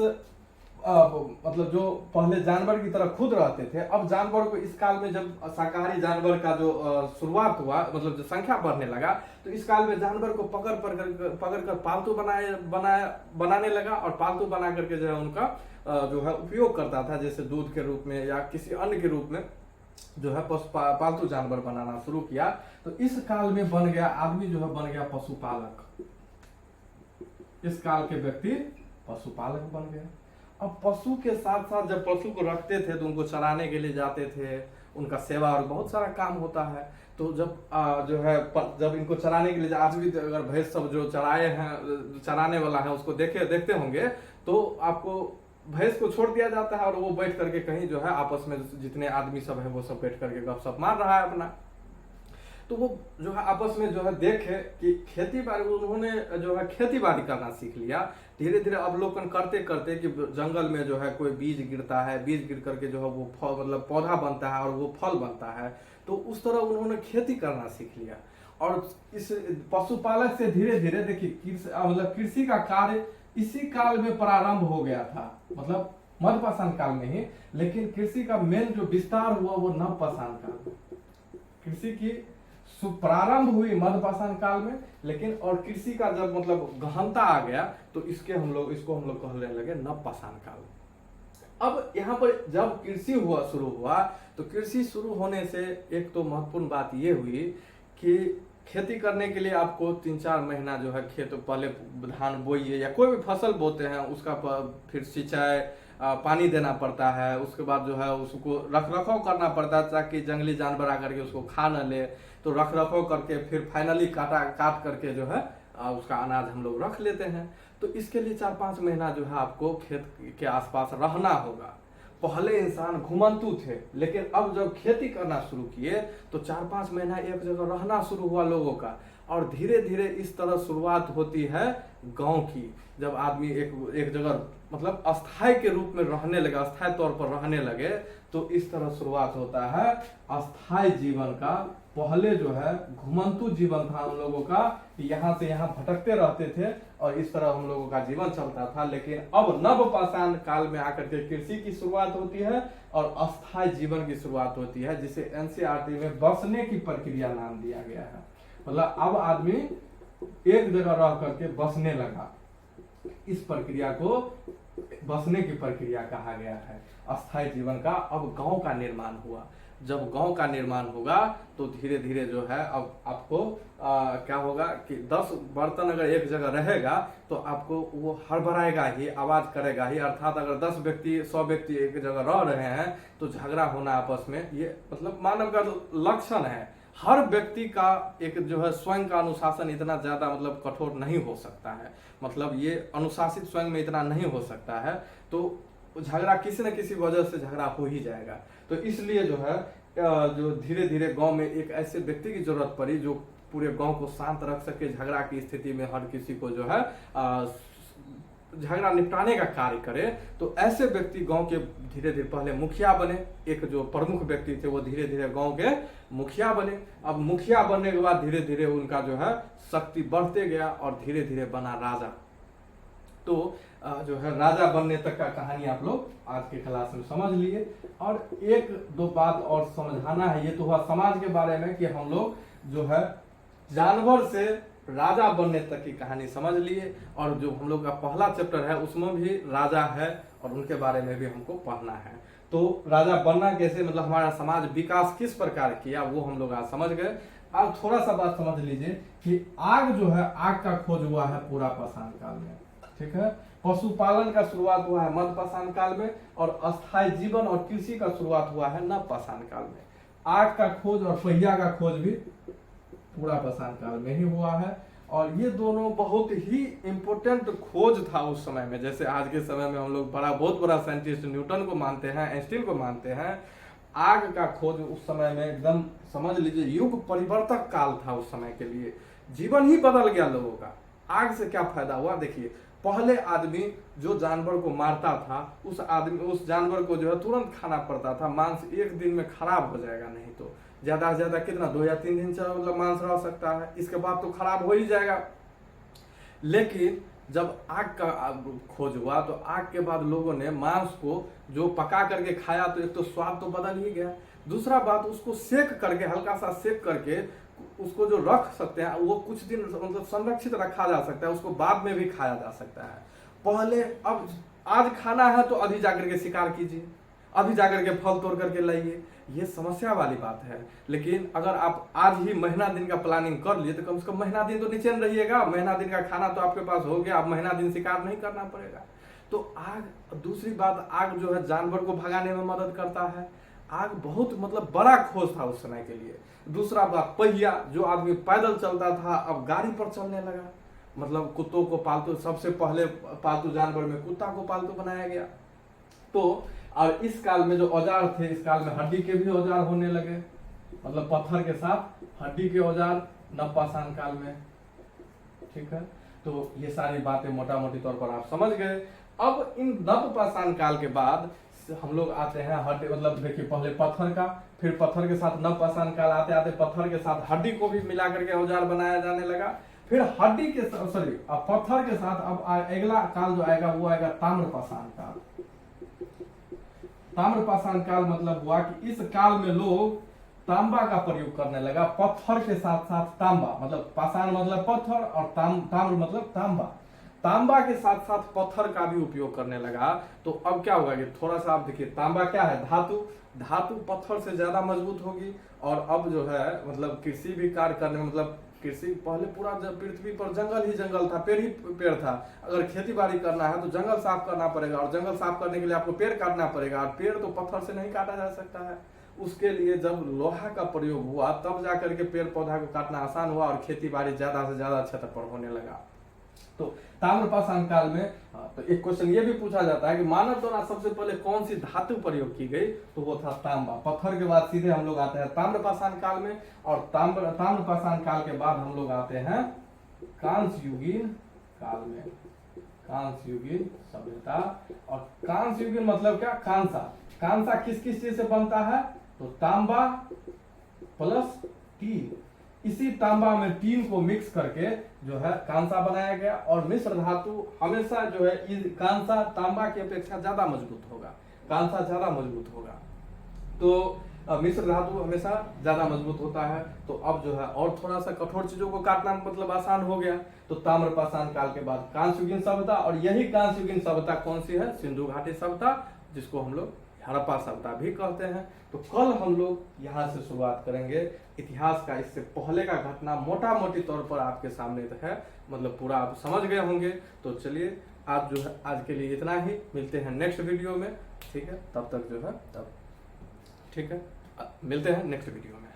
मतलब जो पहले जानवर की तरह खुद रहते थे, अब जानवर को इस काल में जब शाकाहारी जानवर का जो शुरुआत हुआ, मतलब जो संख्या बढ़ने लगा, तो इस काल में जानवर को पकड़ कर पालतू बनाने लगा, और पालतू बना करके जो है उनका जो है उपयोग करता था, जैसे दूध के रूप में या किसी अन्य के रूप में जो है पालतू जानवर बनाना शुरू किया। तो इस काल में बन गया आदमी जो है बन गया पशुपालक। इस काल के व्यक्ति पशुपालक बन गए। अब पशु के साथ साथ जब पशु को रखते थे तो उनको चराने के लिए जाते थे, उनका सेवा और बहुत सारा काम होता है। तो जब जो है जब इनको चराने के लिए आज भी अगर भैंस सब जो चराए हैं, चराने वाला है उसको देखते होंगे, तो आपको भैंस को छोड़ दिया जाता है और वो बैठ करके कहीं जो है आपस में जितने आदमी सब है वो सब बैठ करके गपशप मार रहा है अपना। तो वो जो है आपस में जो है देखे कि खेती बाड़ी, उन्होंने जो है खेती बाड़ी करना सीख लिया। धीरे धीरे अवलोकन करते करते कि जंगल में जो है कोई बीज गिरता है, बीज गिर करके जो है वो फल मतलब पौधा बनता है और वो फल बनता है। तो उस तरह उन्होंने खेती करना सीख लिया। और इस पशुपालक से धीरे धीरे देखिए मतलब कृषि का कार्य इसी काल में प्रारंभ हो गया था, मतलब मध्यपाषाण काल में ही। लेकिन कृषि का मेन जो विस्तार हुआ वो नवपाषाण काल में। कृषि की प्रारंभ हुई मध्यपाषाण काल में, लेकिन और कृषि का जब मतलब गहनता आ गया तो इसको हम लोग कहने लगे नवपाषाण काल। अब यहाँ पर जब कृषि शुरू हुआ तो कृषि शुरू होने से एक तो महत्वपूर्ण बात ये हुई कि खेती करने के लिए आपको 3-4 महीना जो है खेत पहले धान बोइए या कोई भी फसल बोते हैं उसका फिर सिंचाई पानी देना पड़ता है। उसके बाद जो है उसको रख रखाव करना पड़ता है ताकि जंगली जानवर आकर के उसको खा न ले। तो रख रखाव करके फिर फाइनली काट करके जो है उसका अनाज हम लोग रख लेते हैं। तो इसके लिए 4-5 महीना जो है आपको खेत के आसपास रहना होगा। पहले इंसान घुमंतु थे, लेकिन अब जब खेती करना शुरू किए तो 4-5 महीना एक जगह रहना शुरू हुआ लोगों का। और धीरे धीरे इस तरह शुरुआत होती है गांव की, जब आदमी एक जगह मतलब अस्थायी के रूप में रहने लगे, अस्थायी तौर पर रहने लगे। तो इस तरह शुरुआत होता है अस्थायी जीवन का। पहले जो है घुमंतु जीवन था हम लोगों का, यहाँ से यहाँ भटकते रहते थे और इस तरह हम लोगों का जीवन चलता था। लेकिन अब नवपाषाण काल में आकर के कृषि की शुरुआत होती है और अस्थायी जीवन की शुरुआत होती है, जिसे एनसीईआरटी में बसने की प्रक्रिया नाम दिया गया है। मतलब अब आदमी एक जगह रह करके बसने लगा, इस प्रक्रिया को बसने की प्रक्रिया कहा गया है। अस्थायी जीवन का अब गांव का निर्माण हुआ। जब गांव का निर्माण होगा तो धीरे धीरे जो है अब आपको क्या होगा कि 10 बर्तन अगर एक जगह रहेगा तो आपको वो हड़बड़ाएगा ही, आवाज करेगा ही। अर्थात अगर 10 व्यक्ति 100 व्यक्ति एक जगह रह रहे हैं तो झगड़ा होना आपस में, ये मतलब मानव का लक्षण है। हर व्यक्ति का एक जो है स्वयं का अनुशासन इतना ज्यादा मतलब कठोर नहीं हो सकता है, मतलब ये अनुशासित स्वयं में इतना नहीं हो सकता है। तो झगड़ा किसी न किसी वजह से झगड़ा हो ही जाएगा। तो इसलिए जो है जो धीरे धीरे गांव में एक ऐसे व्यक्ति की जरूरत पड़ी जो पूरे गांव को शांत रख सके, झगड़ा की स्थिति में हर किसी को जो है झगड़ा निपटाने का कार्य करे। तो ऐसे व्यक्ति गांव के धीरे धीरे पहले मुखिया बने, एक जो प्रमुख व्यक्ति थे वो धीरे धीरे गांव के मुखिया बने। अब मुखिया बनने के बाद धीरे धीरे उनका जो है शक्ति बढ़ते गया और धीरे धीरे बना राजा। तो जो है राजा बनने तक का कहानी आप लोग आज के क्लास में समझ लिए। और 1-2 बात और समझाना है, ये तो हुआ समाज के बारे में कि हम लोग जो है जानवर से राजा बनने तक की कहानी समझ लिए। और जो हम लोग का पहला चैप्टर है उसमें भी राजा है और उनके बारे में भी हमको पढ़ना है। तो राजा बनना कैसे, मतलब हमारा समाज विकास किस प्रकार किया वो हम लोग आज समझ गए। अब थोड़ा सा बात समझ लीजिए कि आग जो है, आग का खोज हुआ है पूरा पाषाण काल में, ठीक है। पशुपालन का शुरुआत हुआ है मध्यपाषाण काल में और अस्थायी जीवन और कृषि का शुरुआत हुआ है नवपाषाण काल में। आग का खोज और पहिया का खोज भी पूरा पाषाण काल में ही हुआ है। और ये दोनों बहुत ही इंपॉर्टेंट खोज था उस समय में। जैसे आज के समय में हम लोग बहुत बड़ा साइंटिस्ट न्यूटन को मानते हैं, आइंस्टीन को मानते हैं, आग का खोज उस समय में एकदम समझ लीजिए युग परिवर्तक काल था उस समय के लिए। जीवन ही बदल गया लोगों का। आग से क्या फायदा हुआ देखिए, पहले आदमी जो जानवर को मारता था उस जानवर को जो है तुरंत खाना पड़ता था। मांस एक दिन में खराब हो जाएगा, नहीं तो ज्यादा से ज्यादा कितना 2 या 3 दिन से मतलब मांस रह सकता है, इसके बाद तो खराब हो ही जाएगा। लेकिन जब आग का खोज हुआ तो आग के बाद लोगों ने मांस को जो पका करके खाया तो एक तो स्वाद तो बदल ही गया, दूसरा बात उसको सेक करके, हल्का सा सेक करके उसको जो रख सकते हैं वो कुछ दिन मतलब संरक्षित रखा जा सकता है, उसको बाद में भी खाया जा सकता है। पहले अब आज खाना है तो अभी जाकर के शिकार कीजिए, अभी जाकर के फल तोड़ करके लाइए, ये समस्या वाली बात है। लेकिन अगर आप आज ही महीना दिन का प्लानिंग कर लिए तो कम से कम महीना दिन तो नीचे रहिएगा, महीना दिन का खाना तो आपके पास हो गया, अब महीना दिन शिकार नहीं करना पड़ेगा। तो आग, दूसरी बात आग जो है जानवर को भगाने में मदद करता है। आग बहुत मतलब बड़ा खोज था उस समय के लिए। दूसरा बात पहिया, जो आदमी पैदल चलता था अब गाड़ी पर चलने लगा। मतलब कुत्तों को पालतू, सबसे पहले पालतू जानवर में कुत्ता को पालतू बनाया गया। तो और इस काल में जो औजार थे, इस काल में हड्डी के भी औजार होने लगे, मतलब पत्थर के साथ हड्डी के औजार नवपाषाण काल में। ठीक है, तो ये सारी बातें मोटा मोटी तौर पर आप समझ गए। अब इन नवपाषाण काल के बाद हम लोग आते हैं हड्डी, मतलब देखिए पहले पत्थर का, फिर पत्थर के साथ नवपाषाण काल आते आते पत्थर के साथ हड्डी को भी मिला करके औजार बनाया जाने लगा। फिर हड्डी के साथ, सॉरी, अब पत्थर के साथ अब अगला काल जो आएगा वो आएगा ताम्रपाषाण काल। ताम्रपाषाण काल मतलब हुआ कि इस काल में लोग तांबा का प्रयोग करने लगा, पत्थर के साथ साथ तांबा, मतलब पाषाण मतलब पत्थर और ताम्र मतलब तांबा, तांबा के साथ साथ पत्थर का भी उपयोग करने लगा। तो अब क्या होगा कि थोड़ा सा आप देखिए, तांबा क्या है, धातु, धातु पत्थर से ज्यादा मजबूत होगी। और अब जो है मतलब कृषि भी कार्य करने में, मतलब कृषि, पहले पूरा पृथ्वी पर जंगल ही जंगल था, पेड़ ही पेड़ था। अगर खेती बाड़ी करना है तो जंगल साफ करना पड़ेगा, और जंगल साफ करने के लिए आपको पेड़ काटना पड़ेगा, और पेड़ तो पत्थर से नहीं काटा जा सकता है। उसके लिए जब लोहा का प्रयोग हुआ तब जाकर के पेड़ पौधा को काटना आसान हुआ और खेती बाड़ी ज्यादा से ज्यादा क्षेत्र पर होने लगा। तो ताम्रपाषाण काल में तो एक क्वेश्चन ये भी पूछा जाता है कि मानव द्वारा सबसे पहले कौन सी धातु प्रयोग की गई, तो वो था तांबा। पत्थर के बाद सीधे हम लोग आते हैं ताम्रपाषाण काल में, और ताम्रपाषाण काल के बाद हम लोग आते हैं कांस्य युगीन काल में, कांस्य युगीन सभ्यता। और कांस्य युगीन मतलब क्या, कांसा, कांसा किस किस चीज से बनता है, तो तांबा प्लस टीन, इसी तांबा में टीन को मिक्स करके जो है कांसा बनाया गया। और मिश्र धातु हमेशा जो है कांसा तांबा की अपेक्षा ज्यादा मजबूत होगा, कांसा ज्यादा मजबूत होगा, तो मिश्र धातु हमेशा ज्यादा मजबूत होता है। तो अब जो है और थोड़ा सा कठोर चीजों को काटना मतलब आसान हो गया। तो ताम्रपाषाण काल के बाद कांस्य युगीन सभ्यता, और यही कांस्य युगीन सभ्यता कौन सी है, सिंधु घाटी सभ्यता, जिसको हम लोग हड़प्पा सभ्यता भी कहते हैं। तो कल हम लोग यहाँ से शुरुआत करेंगे इतिहास का। इससे पहले का घटना मोटा मोटी तौर पर आपके सामने है, मतलब पूरा आप समझ गए होंगे। तो चलिए आज जो है आज के लिए इतना ही, मिलते हैं नेक्स्ट वीडियो में। ठीक है, तब तक जो है तब ठीक है, मिलते हैं नेक्स्ट वीडियो में।